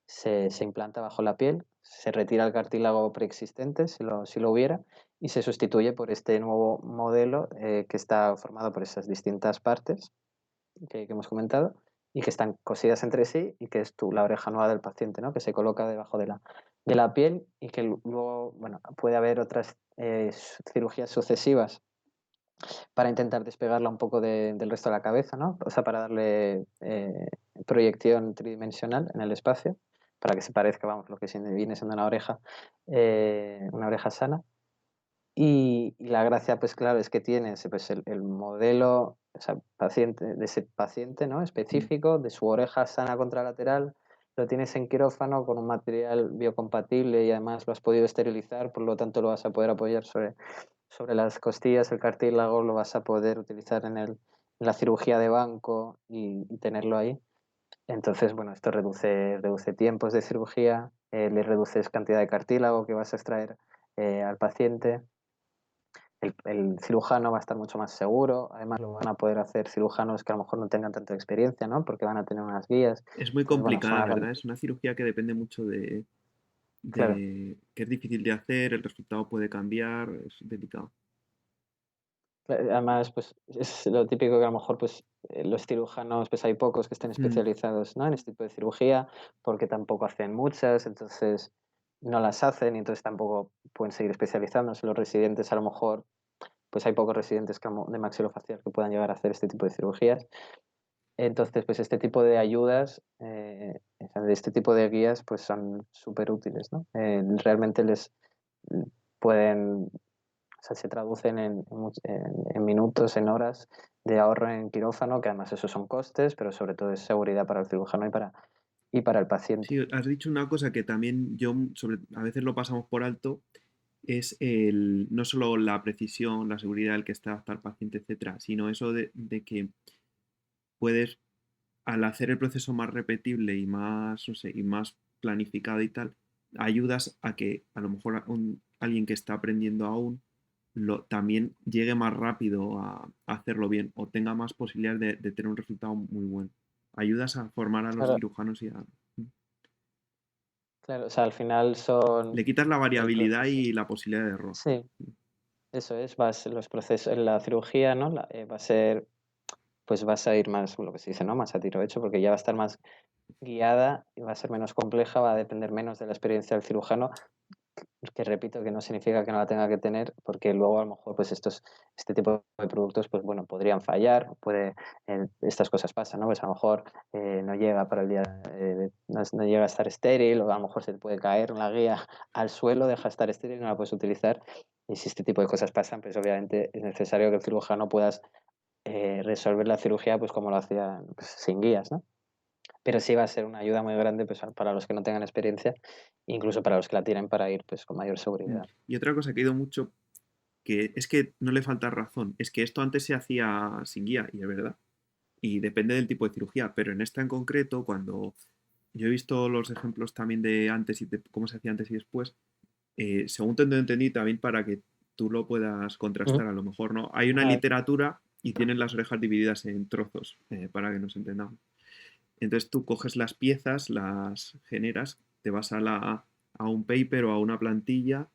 se implanta bajo la piel, se retira el cartílago preexistente, si lo hubiera, y se sustituye por este nuevo modelo que está formado por esas distintas partes que hemos comentado y que están cosidas entre sí y que es la oreja nueva del paciente, ¿no? Que se coloca debajo de la piel y que luego, bueno, puede haber otras cirugías sucesivas para intentar despegarla un poco del resto de la cabeza, ¿no? O sea, para darle proyección tridimensional en el espacio, para que se parezca, vamos, lo que viene siendo una oreja sana. Y la gracia, pues claro, es que tienes pues, el modelo, o sea, de ese paciente, ¿no? Mm. Específico, de su oreja sana contralateral, lo tienes en quirófano con un material biocompatible y además lo has podido esterilizar, por lo tanto lo vas a poder apoyar sobre las costillas, el cartílago, lo vas a poder utilizar en la cirugía de banco y tenerlo ahí. Entonces, bueno, esto reduce tiempos de cirugía, le reduces cantidad de cartílago que vas a extraer al paciente. El cirujano va a estar mucho más seguro, además lo van a poder hacer cirujanos que a lo mejor no tengan tanta experiencia, ¿no? Porque van a tener unas guías. Es muy Entonces, bueno, complicada, ¿verdad? Es una cirugía que depende mucho claro. que es difícil de hacer, el resultado puede cambiar, es delicado. Además, pues es lo típico que a lo mejor pues los cirujanos, pues hay pocos que estén Mm, especializados, ¿no? En este tipo de cirugía, porque tampoco hacen muchas, entonces no las hacen y entonces tampoco pueden seguir especializándose. Los residentes a lo mejor, pues hay pocos residentes de maxilofacial que puedan llegar a hacer este tipo de cirugías. Entonces, pues este tipo de ayudas, o sea, de este tipo de guías, pues son súper útiles, ¿no? Realmente mm, pueden, o sea, se traducen en minutos, en horas de ahorro en quirófano, que además esos son costes, pero sobre todo es seguridad para el cirujano y para el paciente. sí, has dicho una cosa que también a veces lo pasamos por alto, es no solo la precisión, la seguridad, el que está hasta el paciente, etcétera, sino eso de que puedes, al hacer el proceso más repetible y más, no sé, y más planificado y tal, ayudas a que a lo mejor alguien que está aprendiendo aún también llegue más rápido a hacerlo bien o tenga más posibilidades de tener un resultado muy bueno. Ayudas a formar a los Claro, cirujanos claro, o sea, al final le son quitas la el variabilidad proceso. y la posibilidad de error. Sí, eso es, los procesos, en la cirugía, ¿no? Va a ser, pues vas a ir más, lo que se dice, ¿no? Más a tiro hecho, porque ya va a estar más guiada y va a ser menos compleja, va a depender menos de la experiencia del cirujano que repito que no significa que no la tenga que tener, porque luego a lo mejor pues este tipo de productos pues bueno, podrían fallar, estas cosas pasan, ¿no? Pues a lo mejor no llega para el día, no llega a estar estéril, o a lo mejor se te puede caer la guía al suelo, deja de estar estéril y no la puedes utilizar. Y si este tipo de cosas pasan, pues obviamente es necesario que el cirujano puedas resolver la cirugía pues como lo hacía pues, sin guías, ¿no? Pero sí va a ser una ayuda muy grande, pues, para los que no tengan experiencia, incluso para los que la tienen para ir, pues, con mayor Mm. seguridad. Y otra cosa que he ido mucho, que es que no le falta razón, es que esto antes se hacía sin guía, y es verdad, y depende del tipo de cirugía, pero en esta en concreto, cuando yo he visto los ejemplos también de antes y de cómo se hacía antes y después, según tengo entendido también para que tú lo puedas Ujú. contrastar, a lo mejor no. Hay una Ah, literatura y tienen las orejas divididas en trozos, para que nos entendamos. Entonces tú coges las piezas, las generas, te vas a un paper o a una plantilla,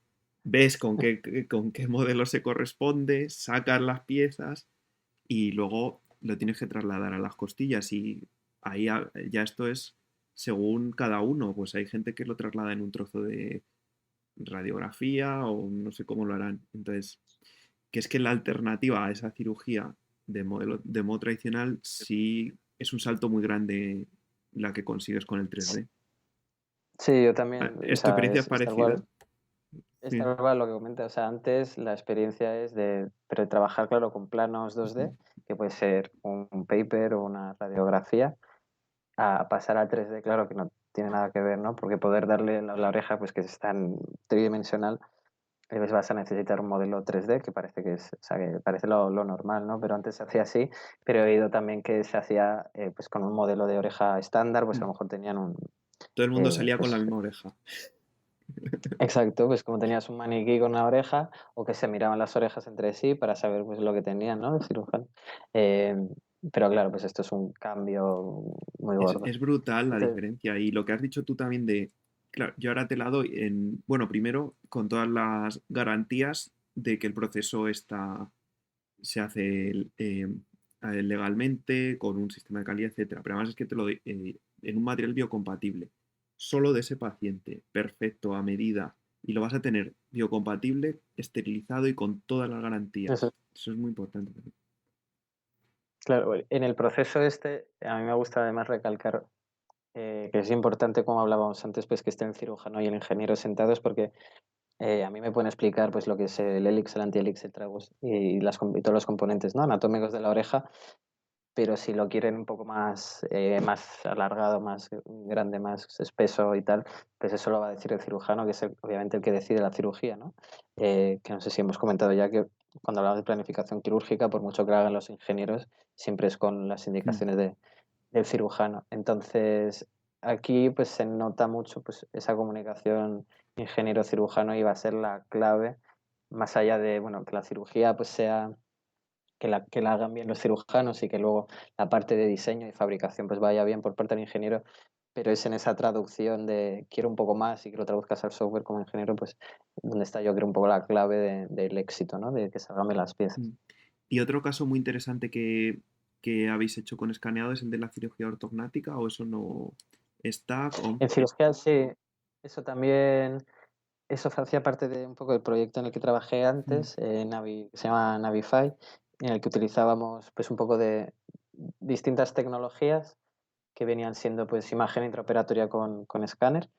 ves con qué modelo se corresponde, sacas las piezas y luego lo tienes que trasladar a las costillas y ahí ya esto es según cada uno, pues hay gente que lo traslada en un trozo de radiografía o no sé cómo lo harán. Entonces, que es que la alternativa a esa cirugía de modo tradicional sí es un salto muy grande la que consigues con el 3D. sí, yo también, o ¿Es tu sea, experiencia es tal cual. parecida? Es Sí. tal cual lo que comentas. O sea, antes la experiencia es pero de trabajar, claro, con planos 2D, que puede ser un paper o una radiografía, a pasar a 3D, claro, que no tiene nada que ver, ¿no? Porque poder darle la oreja, pues que es tan tridimensional, pues vas a necesitar un modelo 3D que parece que es, o sea, que parece lo normal, ¿no? Pero antes se hacía así, pero he oído también que se hacía pues con un modelo de oreja estándar, pues a lo mejor tenían Todo el mundo salía con la pues misma oreja. exacto, pues como tenías un maniquí con una oreja o que se miraban las orejas entre sí para saber pues lo que tenían, ¿no? El cirujano. Eh, pero claro, pues esto es un cambio muy gordo. Es brutal la Entonces, diferencia. Y lo que has dicho tú también de, claro, yo ahora te la doy en, bueno, primero con todas las garantías de que el proceso se hace legalmente, con un sistema de calidad, etcétera. Pero además es que te lo doy en un material biocompatible, solo de ese paciente, perfecto, a medida, y lo vas a tener biocompatible, esterilizado y con todas las eso, garantías. Eso es muy importante también. claro, en el proceso este, a mí me gusta además recalcar que es importante, como hablábamos antes, pues que esté el cirujano y el ingeniero sentados, porque a mí me pueden explicar pues lo que es el hélix, el antihelix, el tragus y todos los componentes, ¿no? Anatómicos de la oreja, pero si lo quieren un poco más alargado, más grande, más espeso y tal, pues eso lo va a decir el cirujano, que es obviamente el que decide la cirugía, ¿no? Que no sé si hemos comentado ya que cuando hablamos de planificación quirúrgica, por mucho que lo hagan los ingenieros, siempre es con las Mm. indicaciones del cirujano. Entonces, aquí pues se nota mucho pues esa comunicación ingeniero-cirujano y va a ser la clave, más allá de, bueno, que la cirugía pues sea que la hagan bien los cirujanos y que luego la parte de diseño y fabricación pues vaya bien por parte del ingeniero, pero es en esa traducción de quiero un poco más y que lo traduzcas al software como ingeniero, pues donde está yo creo un poco la clave del éxito, ¿no? De que salgan bien las Mm. piezas. Y otro caso muy interesante que habéis hecho con escaneado es el de la cirugía ortognática, o eso no está con... En cirugía sí, eso también, eso hacía parte de un poco del proyecto en el que trabajé Mm. antes, que se llama Navify, en el que utilizábamos pues un poco de distintas tecnologías que venían siendo pues imagen intraoperatoria con escáner.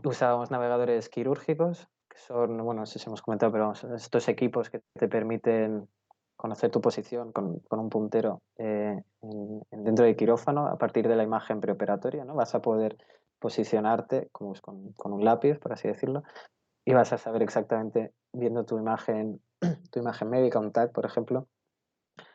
Usábamos navegadores quirúrgicos, que son, bueno, no sé si hemos comentado, pero vamos, estos equipos que te permiten conocer tu posición con un puntero dentro del quirófano a partir de la imagen preoperatoria, ¿no? Vas a poder posicionarte como es con un lápiz, por así decirlo, y vas a saber exactamente, viendo tu imagen médica, un tag, por ejemplo,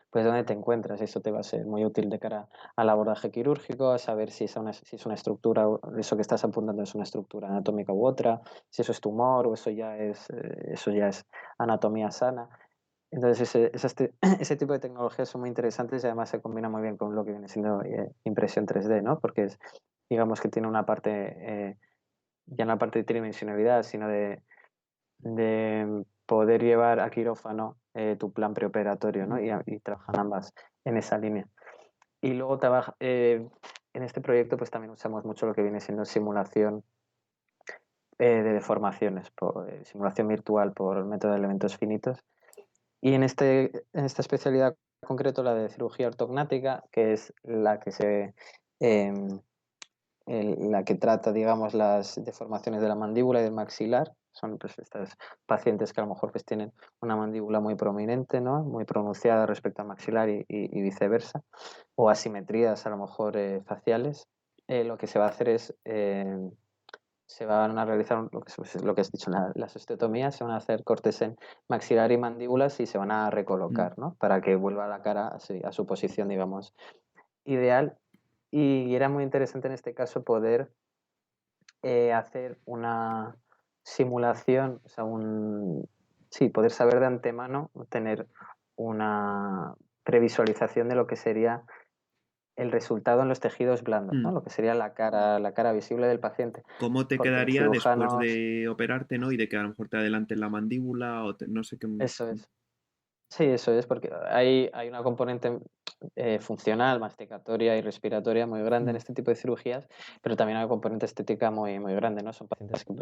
pues dónde te encuentras. Eso te va a ser muy útil de cara al abordaje quirúrgico, a saber si es una estructura, eso que estás apuntando es una estructura anatómica u otra, si eso es tumor o eso ya es anatomía sana. Entonces, ese tipo de tecnologías son muy interesantes y además se combina muy bien con lo que viene siendo impresión 3D, ¿no? Porque digamos que tiene una parte, ya no la parte de tridimensionalidad, sino de poder llevar a quirófano tu plan preoperatorio, ¿no? Mm. Y trabajan ambas en esa línea. Y luego en este proyecto pues también usamos mucho lo que viene siendo simulación de deformaciones por simulación virtual por el método de elementos finitos. Y en esta especialidad concreto, la de cirugía ortognática, que es la que em, la que trata, digamos, las deformaciones de la mandíbula y del maxilar. Son pues, estos pacientes que a lo mejor pues, tienen una mandíbula muy prominente, ¿no? Muy pronunciada respecto al maxilar y viceversa, o asimetrías a lo mejor faciales. Lo que se va a hacer es se van a realizar lo que has dicho, las osteotomías, se van a hacer cortes en maxilar y mandíbulas y se van a Mm. recolocar, ¿no? Para que vuelva la cara a su posición, digamos, ideal. Y era muy interesante en este caso poder hacer una simulación, o sea, sí, poder saber de antemano, tener una previsualización de lo que sería el resultado en los tejidos blandos, ¿no? Mm. Lo que sería la cara visible del paciente, ¿Cómo te porque los quedaría después cirujanos, de operarte, ¿no? Y de que a lo mejor te adelanten la mandíbula o no sé qué. eso es. Sí, eso es, porque hay una componente funcional, masticatoria y respiratoria muy grande en Mm. este tipo de cirugías, pero también hay una componente estética muy grande, ¿no? Son pacientes que,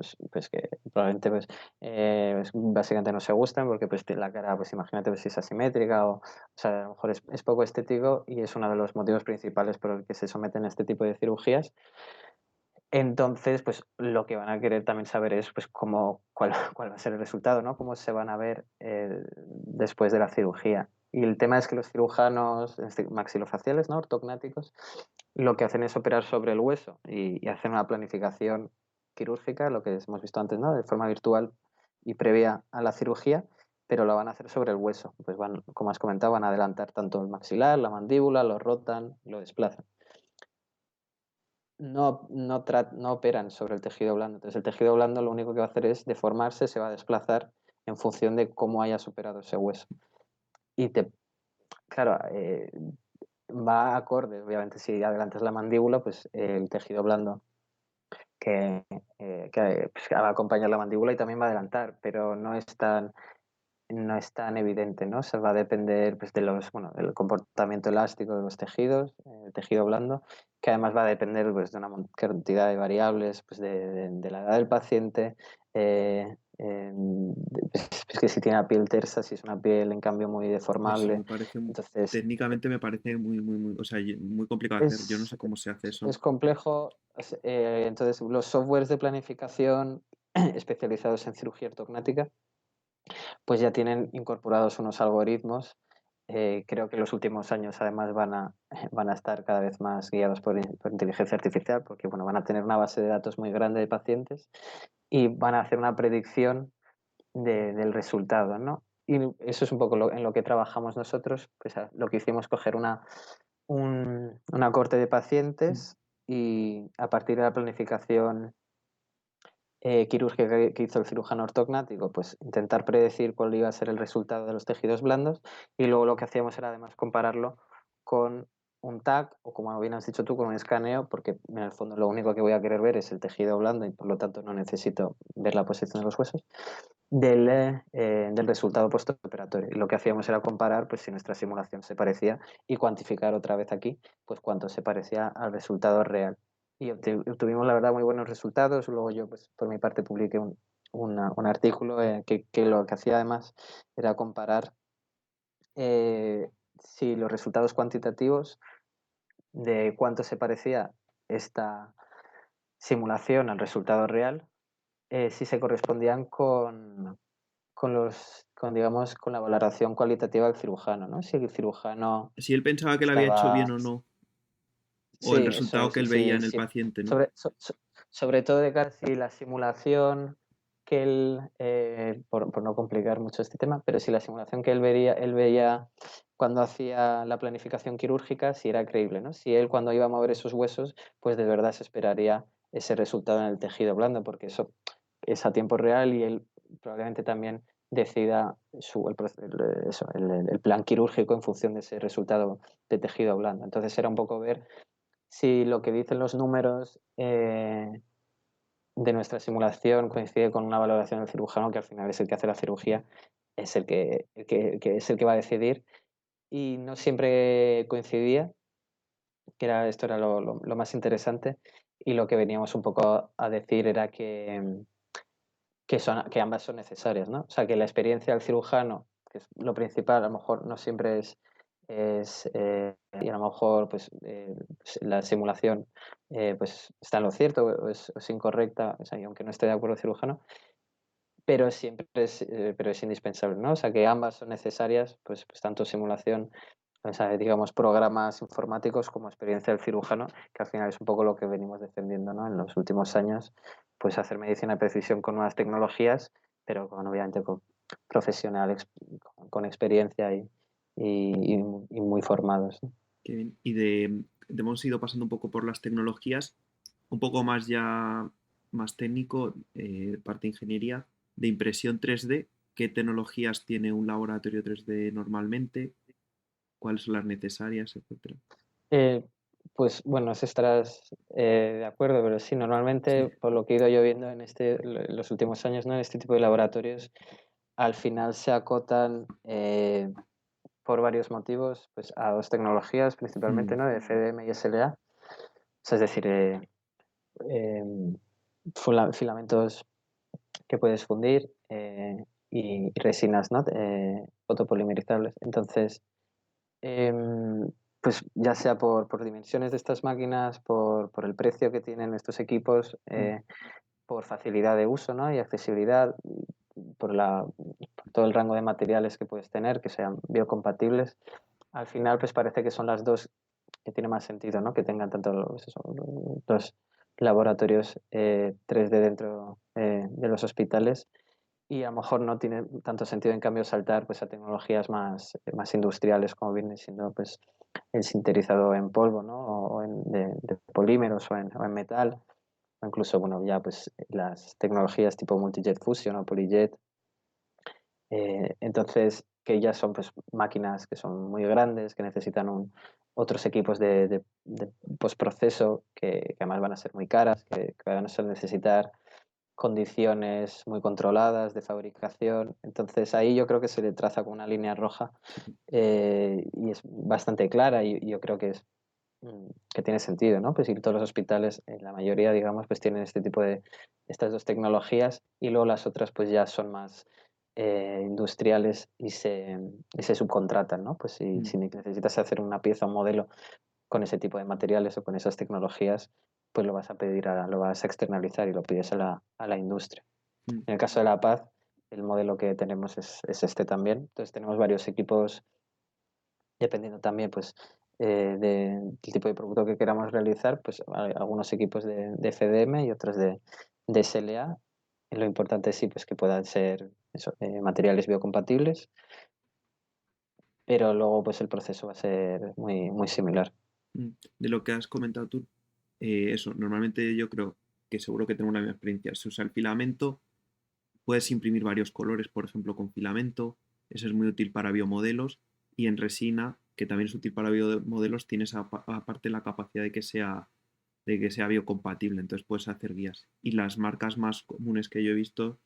que probablemente básicamente no se gustan porque pues, la cara, pues imagínate si es asimétrica o sea, a lo mejor es poco estético y es uno de los motivos principales por el que se someten a este tipo de cirugías. Entonces, pues lo que van a querer también saber es pues cuál va a ser el resultado, ¿no? Cómo se van a ver después de la cirugía. Y el tema es que los cirujanos maxilofaciales, ¿no? Ortognáticos, lo que hacen es operar sobre el hueso y hacen una planificación quirúrgica, lo que hemos visto antes, ¿no? De forma virtual y previa a la cirugía, pero lo van a hacer sobre el hueso. Pues van, como has comentado, van a adelantar tanto el maxilar, la mandíbula, lo rotan, lo desplazan. No operan sobre el tejido blando. Entonces, el tejido blando lo único que va a hacer es deformarse, se va a desplazar en función de cómo hayas operado ese hueso. Y claro, va acorde, obviamente, si adelantas la mandíbula, pues el tejido blando pues, va a acompañar la mandíbula y también va a adelantar, pero no es tan evidente, ¿no? Se va a depender pues, bueno, del comportamiento elástico de los tejidos, el tejido blando, que además va a depender pues, de una cantidad de variables, pues, de la edad del paciente, pues, que si tiene la piel tersa, si es una piel en cambio muy Eso deformable. me parece, Entonces, técnicamente me parece muy, o sea, muy complicado hacer. Yo no es, sé cómo se hace eso. es complejo. Entonces, los softwares de planificación especializados en cirugía ortognática pues ya tienen incorporados unos algoritmos. Creo que en los últimos años además van a estar cada vez más guiados por inteligencia artificial porque bueno, van a tener una base de datos muy grande de pacientes y van a hacer una predicción del resultado, ¿no? Y eso es un poco en lo que trabajamos nosotros. Pues, lo que hicimos coger una corte de Mm. pacientes y a partir de la planificación quirúrgica que hizo el cirujano ortognático, pues intentar predecir cuál iba a ser el resultado de los tejidos blandos y luego lo que hacíamos era además compararlo con un TAC o como bien has dicho tú, con un escaneo, porque en el fondo lo único que voy a querer ver es el tejido blando y por lo tanto no necesito ver la posición de los huesos del resultado postoperatorio. Y lo que hacíamos era comparar pues, si nuestra simulación se parecía y cuantificar otra vez aquí pues, cuánto se parecía al resultado real. Y obtuvimos, la verdad, muy buenos resultados. Luego yo, pues, por mi parte, publiqué un artículo que lo que hacía además era comparar eh, si los resultados cuantitativos de cuánto se parecía esta simulación al resultado real, si se correspondían digamos, con la valoración cualitativa del cirujano, ¿no? Si el cirujano Si él pensaba que lo había hecho estaba. bien o no, o Sí, el eso resultado es. que él veía Sí, en el sí. paciente, ¿no? Sobre todo de cara a si la simulación que él, por no complicar mucho este tema, pero si la simulación que él veía cuando hacía la planificación quirúrgica, si era creíble, ¿no? Si él cuando iba a mover esos huesos, pues de verdad se esperaría ese resultado en el tejido blando, porque eso es a tiempo real y él probablemente también decida el plan quirúrgico en función de ese resultado de tejido blando. Entonces era un poco ver si lo que dicen los números de nuestra simulación coincide con una valoración del cirujano, que al final es el que hace la cirugía, es que es el que va a decidir. Y no siempre coincidía, esto era lo más interesante. Y lo que veníamos un poco a decir era que que ambas son necesarias, ¿no? O sea, que la experiencia del cirujano, que es lo principal, a lo mejor no siempre y a lo mejor la simulación pues está en lo cierto o es incorrecta, o sea, y aunque no esté de acuerdo el cirujano, pero es indispensable, ¿no? O sea, que ambas son necesarias, pues tanto simulación, o sea, digamos, programas informáticos como experiencia del cirujano, que al final es un poco lo que venimos defendiendo, ¿no? En los últimos años, pues hacer medicina de precisión con nuevas tecnologías, pero obviamente con profesionales con experiencia y muy formados, ¿no? Qué bien. Y hemos ido pasando un poco por las tecnologías, un poco más ya más técnico, parte de ingeniería, de impresión 3D. ¿Qué tecnologías tiene un laboratorio 3D normalmente? ¿Cuáles son las necesarias, etcétera? Eh, pues bueno, eso estarás de acuerdo, pero sí, Sí. normalmente, por lo que he ido yo viendo en los últimos años, ¿no? En este tipo de laboratorios, al final se acotan por varios motivos, pues a dos tecnologías principalmente, Mm, ¿no? De FDM y SLA. O sea, es decir, em, filamentos que puedes fundir y resinas, ¿no? Fotopolimerizables. Entonces, pues ya sea por dimensiones de estas máquinas, por el precio que tienen estos equipos, mm, por facilidad de uso, ¿no? Y accesibilidad, por todo el rango de materiales que puedes tener, que sean biocompatibles, al final pues parece que son las dos que tiene más sentido, ¿no? Que tengan tanto los laboratorios 3D dentro de los hospitales y a lo mejor no tiene tanto sentido en cambio saltar pues a tecnologías más industriales como viene siendo pues el sinterizado en polvo, ¿no? De polímeros o en metal, o incluso bueno ya pues las tecnologías tipo multijet fusion o polyjet. Entonces que ya son pues máquinas que son muy grandes, que necesitan otros equipos de postproceso que además van a ser muy caras, que van a necesitar condiciones muy controladas de fabricación. Entonces ahí yo creo que se le traza con una línea roja sí. y es bastante clara y yo creo que tiene sentido, ¿no? Pues si todos los hospitales, en la mayoría, digamos, pues tienen este tipo de, estas dos tecnologías y luego las otras pues ya son más industriales y se subcontratan, ¿no? Pues Mm, si necesitas hacer una pieza, un modelo con ese tipo de materiales o con esas tecnologías, pues lo vas a pedir, lo vas a externalizar y lo pides a a la industria. mm, En el caso de La Paz, el modelo que tenemos es este también. Entonces tenemos varios equipos, dependiendo también pues, del tipo de producto que queramos realizar, pues hay algunos equipos de FDM y otros de SLA. Y lo importante sí pues, que puedan ser eso, materiales biocompatibles, pero luego pues, el proceso va a ser muy similar. mm. De lo que has comentado tú, eso, normalmente yo creo que seguro que tengo una misma experiencia. Se usa el filamento, puedes imprimir varios colores, por ejemplo, con filamento, eso es muy útil para biomodelos, y en resina, que también es útil para biomodelos, tienes aparte la capacidad de que sea biocompatible, entonces puedes hacer guías. Y las marcas más comunes que yo he visto,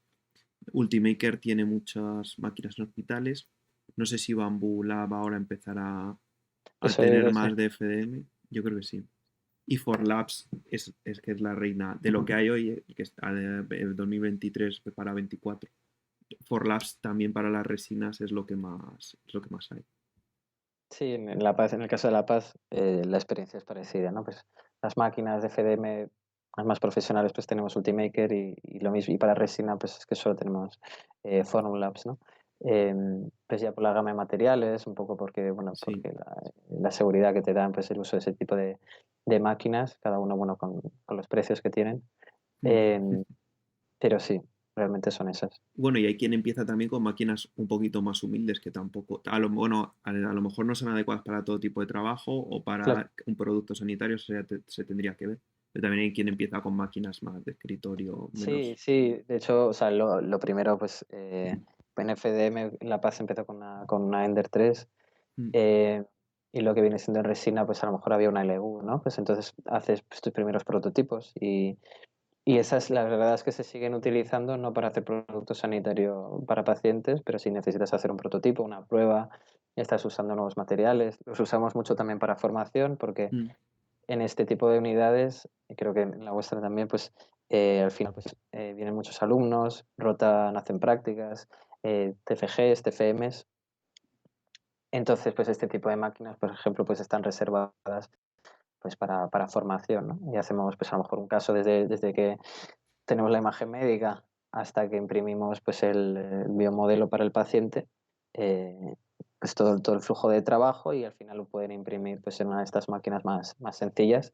Ultimaker tiene muchas máquinas en hospitales, no sé si Bamboo Lab ahora empezará a Eso he tener oído, sí. más de FDM, yo creo que sí. Y Forlabs es que es la reina de lo que hay hoy, que está de 2023 para 24. Forlabs también para las resinas es lo que más hay. Sí, en La Paz, en el caso de La Paz, la experiencia es parecida, ¿no? Pues las máquinas de FDM, las más profesionales, pues tenemos Ultimaker y lo mismo. Y para resina, pues es que solo tenemos Formulabs, ¿no? Pues ya por la gama de materiales, un poco porque, bueno, Sí. porque la seguridad que te dan, pues el uso de ese tipo de máquinas, cada uno, bueno, con los precios que tienen. Mm. Em, pero sí, realmente son esas. Bueno, y hay quien empieza también con máquinas un poquito más humildes que tampoco, a lo mejor no son adecuadas para todo tipo de trabajo o Claro. para un producto sanitario, eso ya se tendría que ver. Pero también hay quien empieza con máquinas más de escritorio, Sí, menos. sí, de hecho, o sea, lo primero, pues, en FDM La Paz empezó con una Ender 3 Mm, eh, y lo que viene siendo en resina, pues a lo mejor había una LU, ¿no? Pues entonces haces pues, tus primeros prototipos y esas, la verdad es que se siguen utilizando no para hacer producto sanitario para pacientes, pero si necesitas hacer un prototipo, una prueba, estás usando nuevos materiales, los usamos mucho también para formación porque mm, en este tipo de unidades, y creo que en la vuestra también, pues Al final, pues, vienen muchos alumnos, rotan, hacen prácticas, TFGs, TFMs. Entonces, pues, este tipo de máquinas, por ejemplo, pues, están reservadas, pues, para formación, ¿no? Y hacemos, pues, a lo mejor un caso desde que tenemos la imagen médica hasta que imprimimos, pues, el biomodelo para el paciente, eh, pues, todo el flujo de trabajo y al final lo pueden imprimir, pues, en una de estas máquinas más sencillas,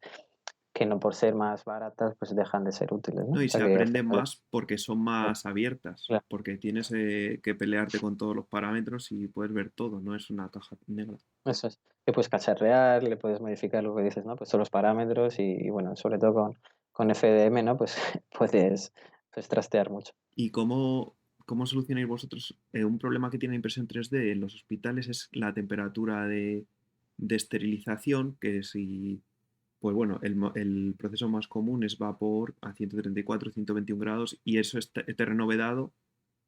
que no por ser más baratas, pues, dejan de ser útiles, ¿no? No, O y sea se que al aprende final más porque son más abiertas, claro, porque tienes que pelearte con todos los parámetros y puedes ver todo, no es una caja negra. eso es. Le puedes cacharrear, le puedes modificar lo que dices, ¿no? Pues todos los parámetros y bueno, sobre todo con FDM, ¿no? Pues puedes trastear mucho. ¿Y cómo solucionáis vosotros un problema que tiene la impresión 3D en los hospitales es la temperatura de esterilización, que si, pues bueno, el proceso más común es vapor a 134, 121 grados y eso es terreno vedado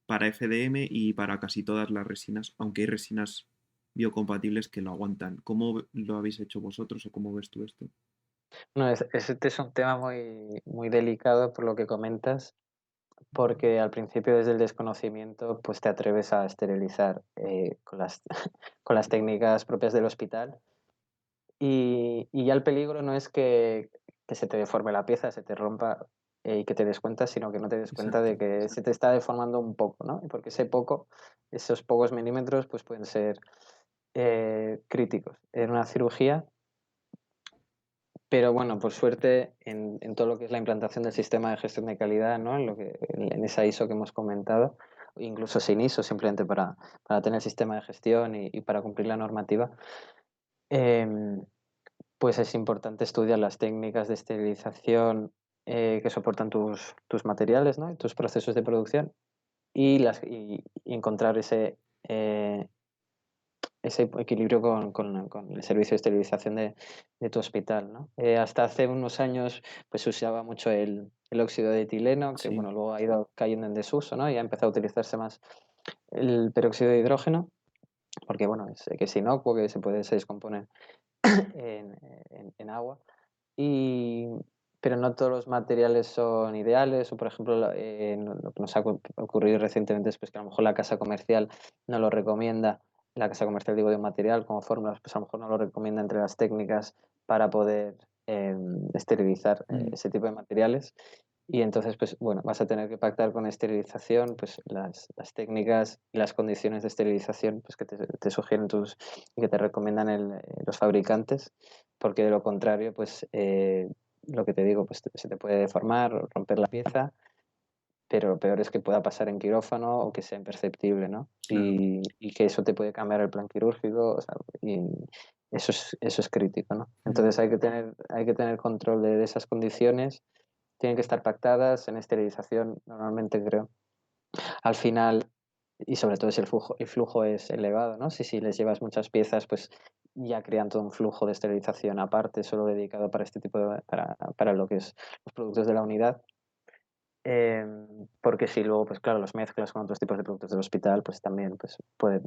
para FDM y para casi todas las resinas, aunque hay resinas biocompatibles que lo aguantan. ¿Cómo lo habéis hecho vosotros o cómo ves tú esto? No, este es un tema muy delicado por lo que comentas, porque al principio desde el desconocimiento pues te atreves a esterilizar con con las técnicas propias del hospital y ya el peligro no es que se te deforme la pieza, se te rompa y que te des cuenta, sino que no te des cuenta de Exacto. que se te está deformando un poco, ¿no? Y porque esos pocos milímetros pues pueden ser críticos en una cirugía. Pero bueno, por suerte, en todo lo que es la implantación del sistema de gestión de calidad, ¿no? En esa ISO que hemos comentado, incluso sin ISO, simplemente para tener el sistema de gestión y para cumplir la normativa, em, pues es importante estudiar las técnicas de esterilización que soportan tus materiales, ¿no? Y tus procesos de producción y encontrar ese equilibrio con el servicio de esterilización de tu hospital, ¿no? Hasta hace unos años, pues se usaba mucho el óxido de etileno, que Sí. bueno, luego ha ido cayendo en desuso, ¿no? Y ha empezado a utilizarse más el peróxido de hidrógeno, porque bueno, que es inocuo, se descompone en, en agua. Y, pero no todos los materiales son ideales, o por ejemplo, lo que nos ha ocurrido recientemente es pues, que a lo mejor la casa comercial no lo recomienda, la casa comercial digo de un material como fórmulas, pues a lo mejor no lo recomienda entre las técnicas para poder esterilizar Mm, ese tipo de materiales. Y entonces, pues bueno, vas a tener que pactar con esterilización, pues las técnicas y las condiciones de esterilización pues, que te sugieren y que te recomiendan los fabricantes, porque de lo contrario, pues lo que te digo, pues se te puede deformar o romper la pieza, pero lo peor es que pueda pasar en quirófano o que sea imperceptible, ¿no? claro. Y que eso te puede cambiar el plan quirúrgico, o sea, y eso es crítico, ¿no? Mm, Entonces hay que tener control de esas condiciones, tienen que estar pactadas en esterilización, normalmente creo. Al final, y sobre todo si el flujo es elevado, ¿no? Si les llevas muchas piezas, pues ya crean todo un flujo de esterilización aparte, solo dedicado para este tipo para lo que es los productos de la unidad. Porque si luego, pues claro, los mezclas con otros tipos de productos del hospital, pues también pues, puede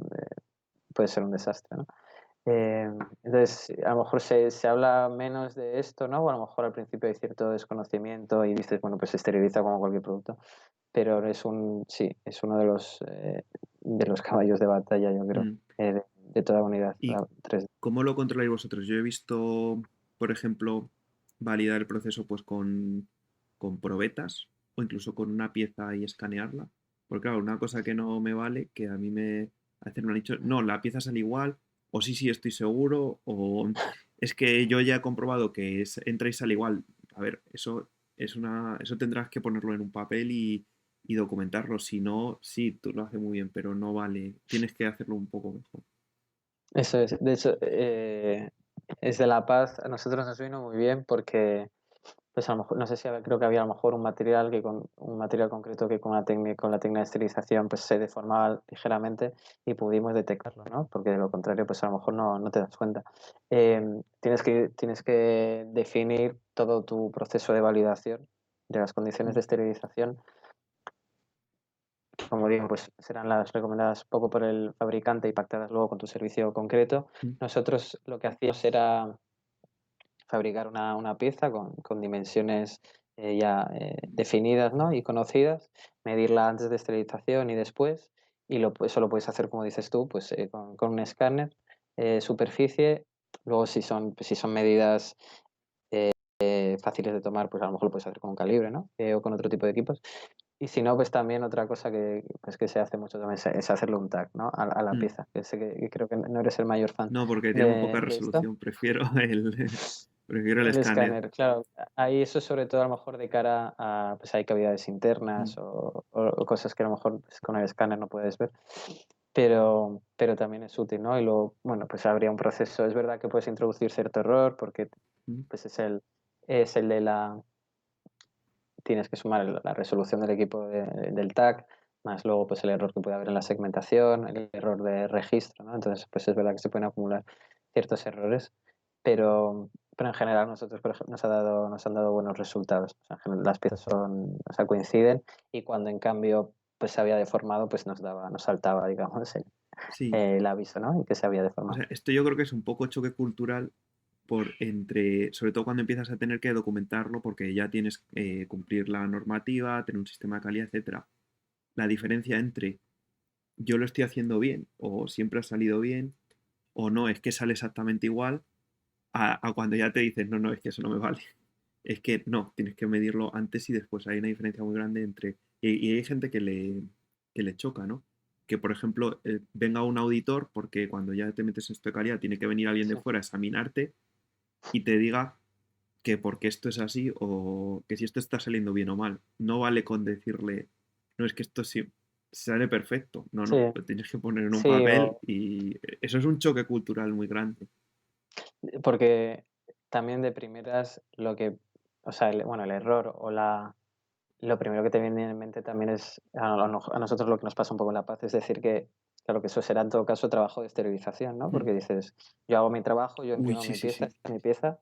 ser un desastre, ¿no? Entonces, a lo mejor se habla menos de esto, ¿no? O a lo mejor al principio hay cierto desconocimiento y dices, bueno, pues se esteriliza como cualquier producto, pero sí, es uno de los caballos de batalla, yo creo, mm. de toda unidad ¿Y 3D. cómo lo controláis vosotros? Yo he visto, por ejemplo, validar el proceso pues con probetas o incluso con una pieza y escanearla. Porque claro, una cosa que no me vale, que a mí a veces me han dicho, no, la pieza sale igual, o sí, sí, estoy seguro, o es que yo ya he comprobado que entra y sale igual. A ver, eso tendrás que ponerlo en un papel y documentarlo. Si no, sí, tú lo haces muy bien, pero no vale. Tienes que hacerlo un poco mejor. Eso es, de hecho, es de La Paz, a nosotros nos vino muy bien porque pues a lo mejor, no sé si creo que había a lo mejor un material concreto que con la técnica de esterilización pues se deformaba ligeramente y pudimos detectarlo, ¿no? Porque de lo contrario pues a lo mejor no te das cuenta. Tienes que definir todo tu proceso de validación de las condiciones de Mm, esterilización. Como digo, pues serán las recomendadas poco por el fabricante y pactadas luego con tu servicio concreto. mm. Nosotros lo que hacíamos era fabricar una pieza con dimensiones ya definidas, ¿no? Y conocidas, medirla antes de esterilización y después, y eso lo puedes hacer, como dices tú, pues con un escáner, superficie. Luego, si son medidas fáciles de tomar, pues a lo mejor lo puedes hacer con un calibre, ¿no? O con otro tipo de equipos. Y si no, pues también otra cosa pues que se hace mucho también es hacerle un tag, ¿no? A la Mm. pieza. Que sé que creo que no eres el mayor fan No, porque tiene muy poca de esto. resolución. Prefiero prefiero el El escáner. escáner, claro. Ahí eso sobre todo a lo mejor de cara a, pues hay cavidades Mm. internas o cosas que a lo mejor pues, con el escáner no puedes ver, pero también es útil, ¿no? Y luego, bueno, pues habría un proceso. Es verdad que puedes introducir cierto error porque Mm. pues es el de tienes que sumar la resolución del equipo del TAC, más luego pues el error que puede haber en la segmentación, el error de registro, ¿no? Entonces, pues es verdad que se pueden acumular ciertos errores, pero en general nosotros, por ejemplo, nos han dado buenos resultados. O sea, en general, las piezas o sea, coinciden, y cuando en cambio pues se había deformado, pues nos saltaba, digamos, Sí, el aviso, ¿no? Y que se había o deformado. sea, esto yo creo que es un poco choque cultural sobre todo cuando empiezas a tener que documentarlo porque ya tienes que cumplir la normativa, tener un sistema de calidad, etcétera. La diferencia entre yo lo estoy haciendo bien o siempre ha salido bien o no, es que sale exactamente igual a cuando ya te dices, no, no, es que eso no me vale. Es que no, tienes que medirlo antes y después. Hay una diferencia muy grande entre... Y hay gente que le choca, ¿no? Que, por ejemplo, venga un auditor, porque cuando ya te metes en esto de calidad, tiene que venir alguien de Sí, fuera a examinarte y te diga que porque esto es así o que si esto está saliendo bien o mal. No vale con decirle, no, es que esto sí sale perfecto. No, sí, no, lo tienes que poner en un sí, papel y eso es un choque cultural muy grande. porque también de primeras o sea, bueno, el error lo primero que te viene en mente también es, a nosotros lo que nos pasa un poco en La Paz, es decir que, claro, que eso será en todo caso trabajo de esterilización, ¿no? Mm. Porque dices, yo hago mi trabajo, yo Uy, imprimo sí, mi sí, pieza, sí. esta es mi pieza,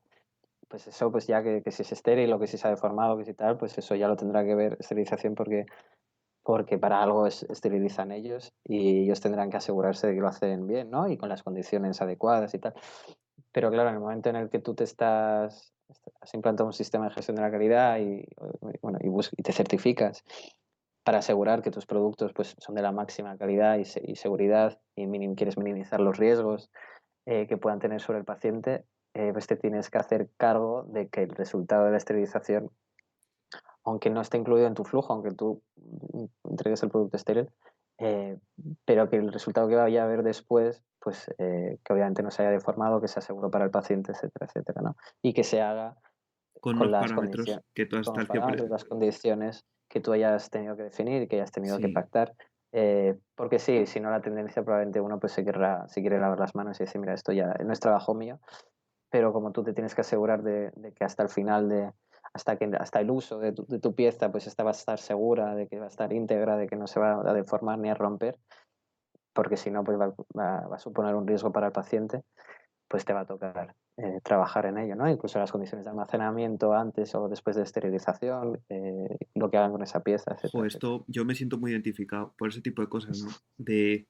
pues eso, pues ya que si es estéril o que si se ha deformado, que si tal, pues eso ya lo tendrá que ver esterilización porque para algo esterilizan ellos y ellos tendrán que asegurarse de que lo hacen bien, ¿no? Y con las condiciones adecuadas y tal. Pero claro, en el momento en el que tú has implantado un sistema de gestión de la calidad bueno, y te certificas para asegurar que tus productos pues, son de la máxima calidad y seguridad y quieres minimizar los riesgos que puedan tener sobre el paciente, pues te tienes que hacer cargo de que el resultado de la esterilización, aunque no esté incluido en tu flujo, aunque tú entregues el producto estéril, eh, pero que el resultado que vaya a haber después, pues que obviamente no se haya deformado, que sea seguro para el paciente, etcétera, etcétera, ¿no? Y que se haga Con con unos las parámetros condiciones, que tú has con los establecido. parámetros, las condiciones que tú hayas tenido que definir y que hayas tenido que Sí, pactar. Porque sí, si no la tendencia probablemente uno pues se quiere lavar las manos y decir, mira, esto ya no es trabajo mío, pero como tú te tienes que asegurar de que hasta el final hasta el uso de tu pieza, pues esta va a estar segura, de que va a estar íntegra, de que no se va a deformar ni a romper, porque si no, pues va a suponer un riesgo para el paciente, pues te va a tocar trabajar en ello, ¿no? Incluso las condiciones de almacenamiento antes o después de esterilización, lo que hagan con esa pieza, jo, etcétera, etcétera. esto yo me siento muy identificado por ese tipo de cosas, ¿no? De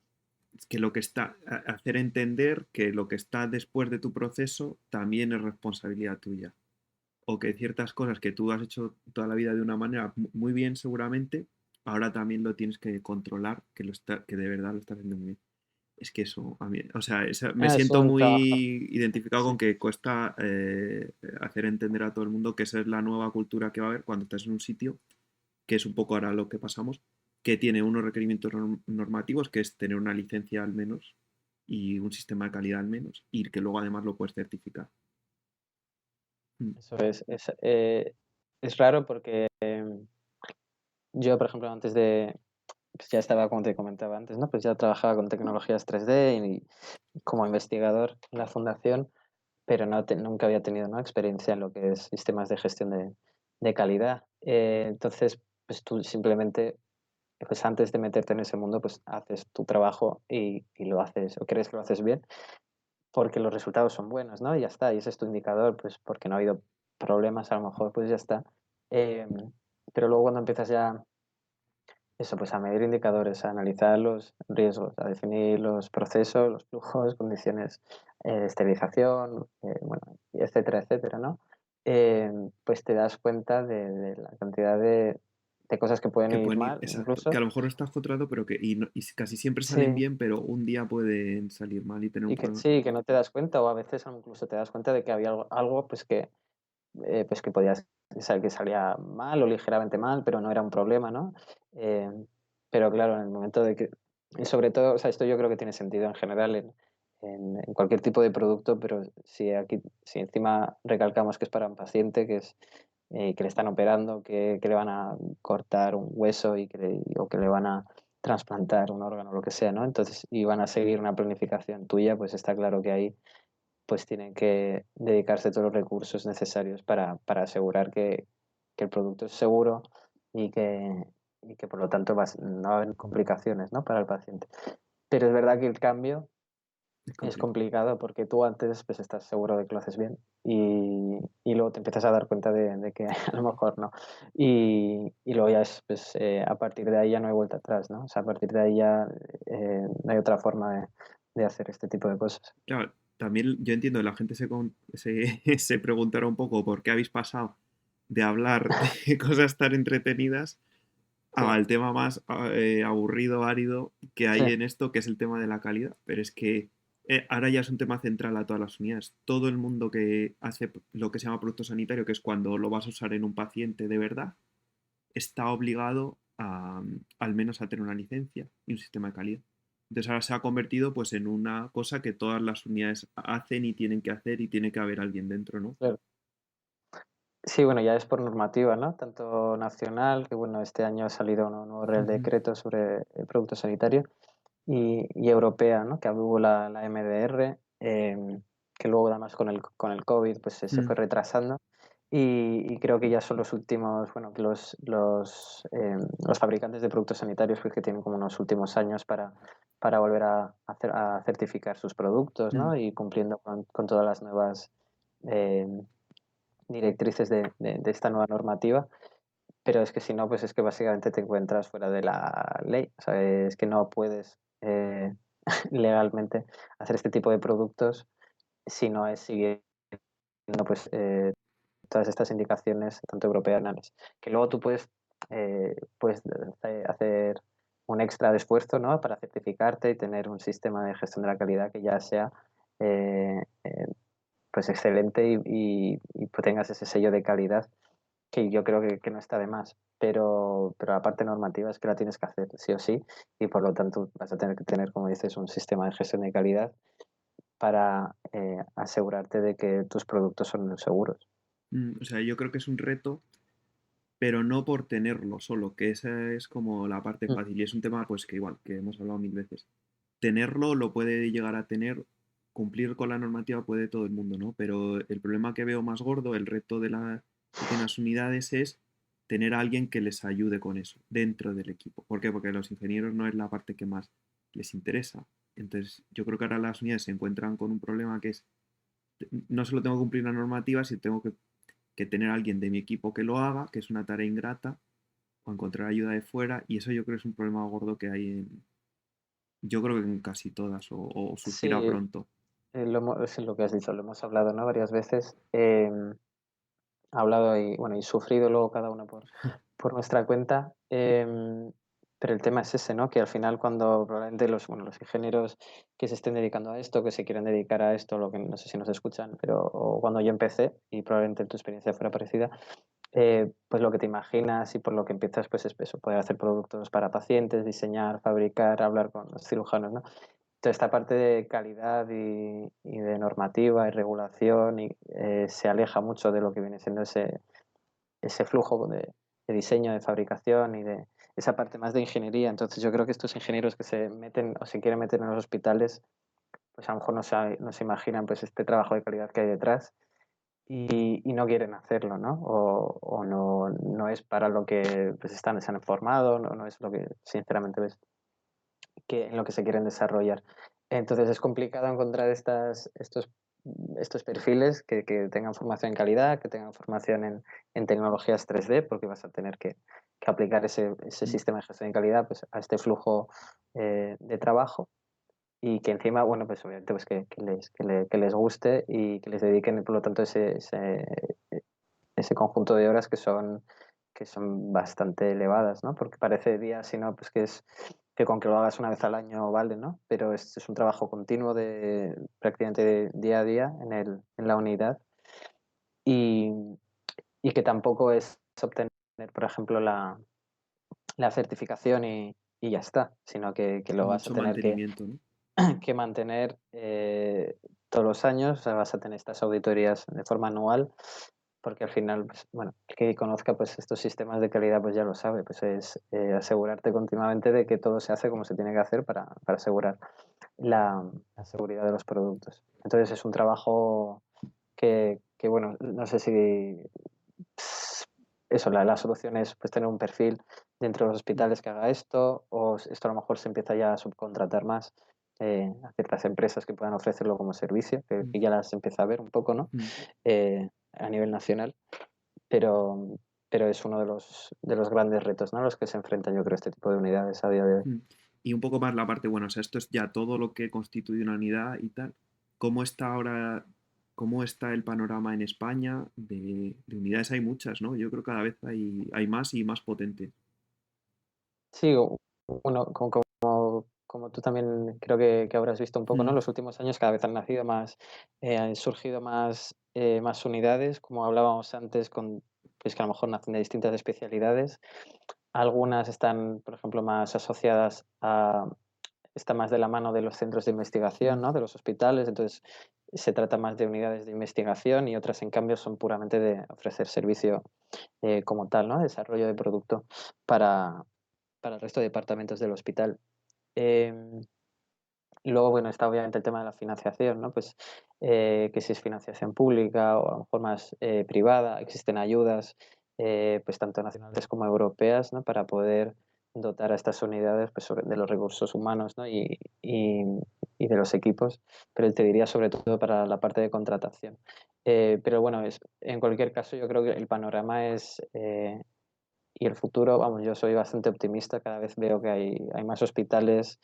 que lo que está, hacer entender que lo que está después de tu proceso también es responsabilidad tuya. O que ciertas cosas que tú has hecho toda la vida de una manera muy bien seguramente, ahora también lo tienes que controlar, que de verdad lo estás haciendo muy bien. Es que eso, a mí, o sea, me Es siento un trabajo, muy identificado sí, con que cuesta hacer entender a todo el mundo que esa es la nueva cultura que va a haber cuando estás en un sitio, que es un poco ahora lo que pasamos, que tiene unos requerimientos normativos, que es tener una licencia al menos y un sistema de calidad al menos, y que luego además lo puedes certificar. Mm. eso es raro porque yo, por ejemplo, pues ya estaba, como te comentaba antes, ¿no? Pues ya trabajaba con tecnologías 3D y como investigador en la fundación, pero nunca había tenido, ¿no? Experiencia en lo que es sistemas de gestión de calidad. Entonces, pues tú simplemente, pues antes de meterte en ese mundo, pues haces tu trabajo y lo haces, o crees que lo haces bien, porque los resultados son buenos, ¿no? Y ya está, y ese es tu indicador, pues porque no ha habido problemas, a lo mejor, pues ya está. Pero luego cuando empiezas ya eso, pues a medir indicadores, a analizar los riesgos, a definir los procesos, los flujos, condiciones de esterilización, bueno, etcétera, etcétera, ¿no? pues te das cuenta de la cantidad de cosas que pueden Que ir pueden ir, mal, exacto. Que incluso. a lo mejor no estás controlado, pero que y casi siempre salen Sí, bien, pero un día pueden salir mal y tener un y que problema. sí, que no te das cuenta, o a veces incluso te das cuenta de que había algo pues que podías que salía mal o ligeramente mal, pero no era un problema, ¿no? Pero claro, en el momento de que y sobre todo, o sea, esto yo creo que tiene sentido en general en cualquier tipo de producto, pero si encima recalcamos que es para un paciente, que le están operando, que le van a cortar un hueso o que le van a trasplantar un órgano, lo que sea, ¿no? Entonces, y van a seguir una planificación tuya, pues está claro que ahí pues tienen que dedicarse todos los recursos necesarios para asegurar que el producto es seguro y que por lo tanto no va a haber complicaciones, ¿no? Para el paciente. Pero es verdad que el cambio Es es complicado. complicado porque tú antes pues estás seguro de que lo haces bien y luego te empiezas a dar cuenta de que a lo mejor no. Y luego ya a partir de ahí ya no hay vuelta atrás, ¿no? O sea, a partir de ahí ya no hay otra forma de hacer este tipo de cosas. Claro, también yo entiendo, la gente se preguntará un poco por qué habéis pasado de hablar de cosas tan entretenidas Sí, al tema más aburrido, árido que sí, hay en esto, que es el tema de la calidad. Pero es que ahora ya es un tema central a todas las unidades. Todo el mundo que hace lo que se llama producto sanitario, que es cuando lo vas a usar en un paciente de verdad, está obligado al menos a tener una licencia y un sistema de calidad. Entonces ahora se ha convertido pues en una cosa que todas las unidades hacen y tienen que hacer y tiene que haber alguien dentro, ¿no? claro. Sí, bueno, ya es por normativa, ¿no? Tanto nacional, que bueno, este año ha salido un nuevo Real Ujú, Decreto sobre el producto sanitario, y europea, ¿no? Que hubo la MDR, que luego además con el COVID pues se mm, fue retrasando y creo que ya son los últimos, bueno, que los fabricantes de productos sanitarios pues que tienen como unos últimos años para volver a certificar sus productos, mm. ¿no? Y cumpliendo con todas las nuevas em, directrices de esta nueva normativa, pero es que si no, pues es que básicamente te encuentras fuera de la ley. O sea, es que no puedes legalmente hacer este tipo de productos si no es siguiendo pues todas estas indicaciones, tanto europeas como nacionales. Que luego tú puedes hacer un extra de esfuerzo, ¿no? Para certificarte y tener un sistema de gestión de la calidad que ya sea eh, eh, pues excelente y pues tengas ese sello de calidad que yo creo que no está de más, pero la parte normativa es que la tienes que hacer sí o sí y por lo tanto vas a tener que tener, como dices, un sistema de gestión de calidad para asegurarte de que tus productos son seguros. O sea, yo creo que es un reto, pero no por tenerlo solo, que esa es como la parte Mm, fácil y es un tema pues que igual, que hemos hablado mil veces. Tenerlo lo puede llegar a tener, cumplir con la normativa puede todo el mundo, ¿no? Pero el problema que veo más gordo, el reto que tienen las unidades es tener a alguien que les ayude con eso dentro del equipo. ¿Por qué? Porque los ingenieros no es la parte que más les interesa. Entonces, yo creo que ahora las unidades se encuentran con un problema que es, no solo tengo que cumplir la normativa, sino tengo que tener a alguien de mi equipo que lo haga, que es una tarea ingrata, o encontrar ayuda de fuera, y eso yo creo que es un problema gordo que hay yo creo que en casi todas, o surgirá sí, pronto. es lo que has dicho, lo hemos hablado, ¿no? Varias veces. Hablado y, bueno, y sufrido luego cada uno por nuestra cuenta. Pero el tema es ese, ¿no? Que al final cuando probablemente los ingenieros que se estén dedicando a esto, que se quieran dedicar a esto, lo que no sé si nos escuchan, pero o cuando yo empecé, y probablemente tu experiencia fuera parecida, pues lo que te imaginas y por lo que empiezas, pues es eso, poder hacer productos para pacientes, diseñar, fabricar, hablar con los cirujanos, ¿no? Toda esta parte de calidad y de normativa y regulación se aleja mucho de lo que viene siendo ese flujo de diseño, de fabricación y de esa parte más de ingeniería. Entonces yo creo que estos ingenieros que se meten o se quieren meter en los hospitales, pues a lo mejor no se imaginan pues este trabajo de calidad que hay detrás y no quieren hacerlo, ¿no? O no es para lo que pues se han formado, no es lo que sinceramente ves en lo que se quieren desarrollar. Entonces es complicado encontrar estos perfiles que tengan formación en calidad, que tengan formación en tecnologías 3D, porque vas a tener que aplicar ese Mm. sistema de gestión de calidad pues, a este flujo de trabajo y que encima, bueno, pues obviamente pues que les guste y que les dediquen, por lo tanto, ese conjunto de horas que son bastante elevadas, ¿no? Porque parece día, sino pues que es que con que lo hagas una vez al año vale, ¿no? Pero es un trabajo continuo de prácticamente de día a día en la unidad y, y que tampoco es obtener, por ejemplo, la certificación y ya está, sino que lo vas a Mucho tener mantenimiento, ¿no? que mantener todos los años, o sea, vas a tener estas auditorías de forma anual, porque al final, pues, bueno, el que conozca pues, estos sistemas de calidad pues ya lo sabe, pues es asegurarte continuamente de que todo se hace como se tiene que hacer para asegurar la seguridad de los productos. Entonces es un trabajo que bueno, no sé si eso, la solución es pues, tener un perfil dentro de los Mm, hospitales que haga esto, o esto a lo mejor se empieza ya a subcontratar más a ciertas empresas que puedan ofrecerlo como servicio, mm, que ya las empieza a ver un poco, ¿no? mm, A nivel nacional, pero, pero es uno de los grandes retos, ¿no? A los que se enfrentan, yo creo, este tipo de unidades a día de hoy. mm. Y un poco más la parte, bueno, o sea, esto es ya todo lo que constituye una unidad y tal. ¿Cómo está ahora, cómo está el panorama en España? De unidades hay muchas, ¿no? Yo creo que cada vez hay más y más potentes. Sí, bueno, como tú también creo que habrás visto un poco, ¿no? Mm, Los últimos años cada vez han nacido más, han surgido más unidades, como hablábamos antes, pues que a lo mejor nacen de distintas especialidades. Algunas están, por ejemplo, más asociadas están más de la mano de los centros de investigación, mm, ¿no? De los hospitales, entonces se trata más de unidades de investigación y otras, en cambio, son puramente de ofrecer servicio como tal, ¿no? Desarrollo de producto para, para el resto de departamentos del hospital. Em, Luego, bueno, está obviamente el tema de la financiación, ¿no? Pues que si es financiación pública o a lo mejor más privada, existen ayudas, pues tanto nacionales como europeas, ¿no? Para poder dotar a estas unidades pues, de los recursos humanos, ¿no? Y de los equipos, pero te diría sobre todo para la parte de contratación. Pero bueno, en cualquier caso yo creo que el panorama y el futuro, vamos, yo soy bastante optimista, cada vez veo que hay más hospitales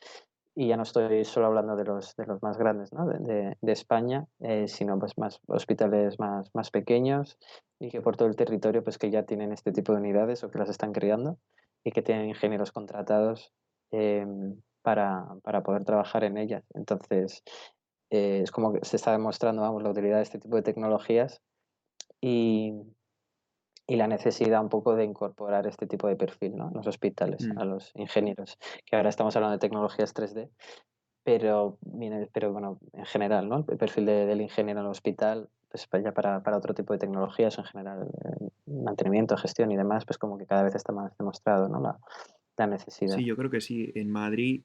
y ya no estoy solo hablando de los más grandes, ¿no? De España, sino pues más hospitales más pequeños y que por todo el territorio pues que ya tienen este tipo de unidades o que las están creando y que tienen ingenieros contratados para poder trabajar en ellas. Entonces, es como que se está demostrando, vamos, la utilidad de este tipo de tecnologías y, y la necesidad un poco de incorporar este tipo de perfil, ¿no? En los hospitales, mm. a los ingenieros, que ahora estamos hablando de tecnologías 3D, pero bueno, en general, ¿no? El perfil del ingeniero en el hospital, pues ya para otro tipo de tecnologías en general, mantenimiento, gestión y demás, pues como que cada vez está más demostrado, ¿no? La necesidad. Sí, yo creo que sí. En Madrid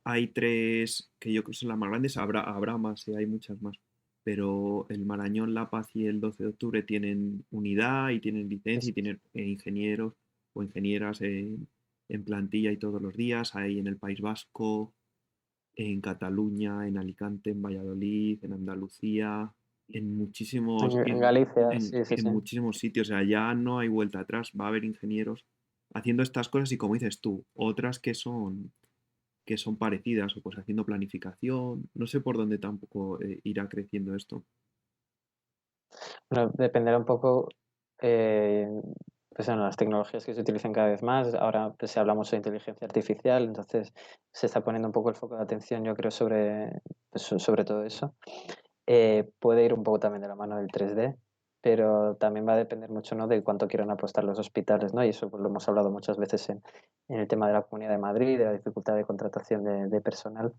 hay tres que yo creo que son las más grandes. Habrá más, hay muchas más. Pero el Marañón, La Paz y el 12 de octubre tienen unidad y tienen licencia y Es- tienen ingenieros o ingenieras en plantilla y todos los días. Hay en el País Vasco, en Cataluña, en Alicante, en Valladolid, en Andalucía, en muchísimos, en Galicia, sí, sí, en sí. muchísimos sitios. O sea, ya no hay vuelta atrás. Va a haber ingenieros haciendo estas cosas y como dices tú, otras que son parecidas o pues haciendo planificación. No sé por dónde tampoco irá creciendo esto. Bueno, dependerá un poco, eh, pues bueno, las tecnologías que se utilizan cada vez más. Ahora pues hablamos de inteligencia artificial, entonces se está poniendo un poco el foco de atención, yo creo, sobre todo eso. Puede ir un poco también de la mano del 3D, pero también va a depender mucho, ¿no? De cuánto quieran apostar los hospitales, ¿no? Y eso pues, lo hemos hablado muchas veces en el tema de la Comunidad de Madrid, de la dificultad de contratación de personal,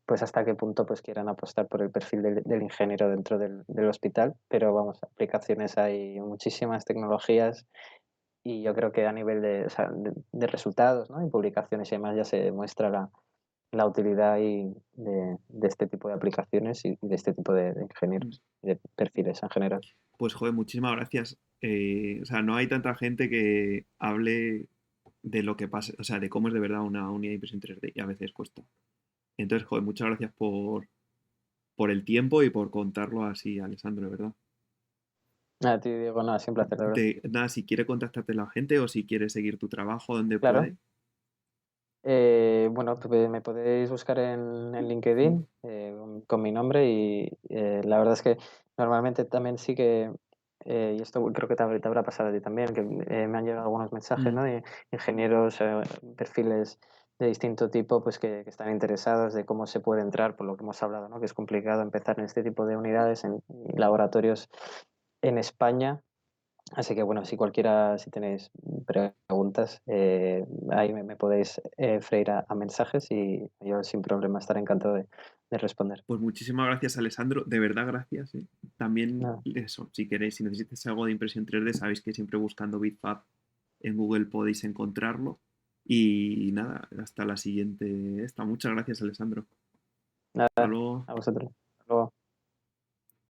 pues hasta qué punto pues quieran apostar por el perfil del ingeniero dentro del hospital, pero vamos, aplicaciones hay muchísimas tecnologías y yo creo que a nivel o sea, de resultados, ¿no? Y publicaciones y demás ya se demuestra la utilidad de este tipo de aplicaciones y de este tipo de Mm. ingenieros y de perfiles en general. Pues joder, muchísimas gracias. O sea, no hay tanta gente que hable de lo que pasa, o sea, de cómo es de verdad una unidad de impresión 3D y a veces cuesta. Entonces, joder, muchas gracias por el tiempo y por contarlo así, Alessandro, de verdad. A ti, Diego, nada, siempre placer, de verdad. Nada, si quiere contactarte la gente o si quiere seguir tu trabajo, donde Claro. puede. Bueno, pues me podéis buscar en Mm, LinkedIn con mi nombre y la verdad es que normalmente también sí que y esto creo que te habrá pasado a ti también, que me han llegado algunos mensajes, Mm. ¿no? De ingenieros, perfiles de distinto tipo, pues que están interesados de cómo se puede entrar, por lo que hemos hablado, ¿no? Que es complicado empezar en este tipo de unidades en laboratorios en España. Así que bueno, si cualquiera, si tenéis preguntas, ahí me podéis freír a mensajes y yo sin problema estaré encantado de responder. Pues muchísimas gracias, Alessandro. De verdad, gracias. También Nada, eso, si queréis, si necesitáis algo de impresión 3D, sabéis que siempre buscando Bitfab en Google podéis encontrarlo. Y nada, hasta la siguiente esta. Muchas gracias, Alessandro. Hasta nada, luego. a vosotros.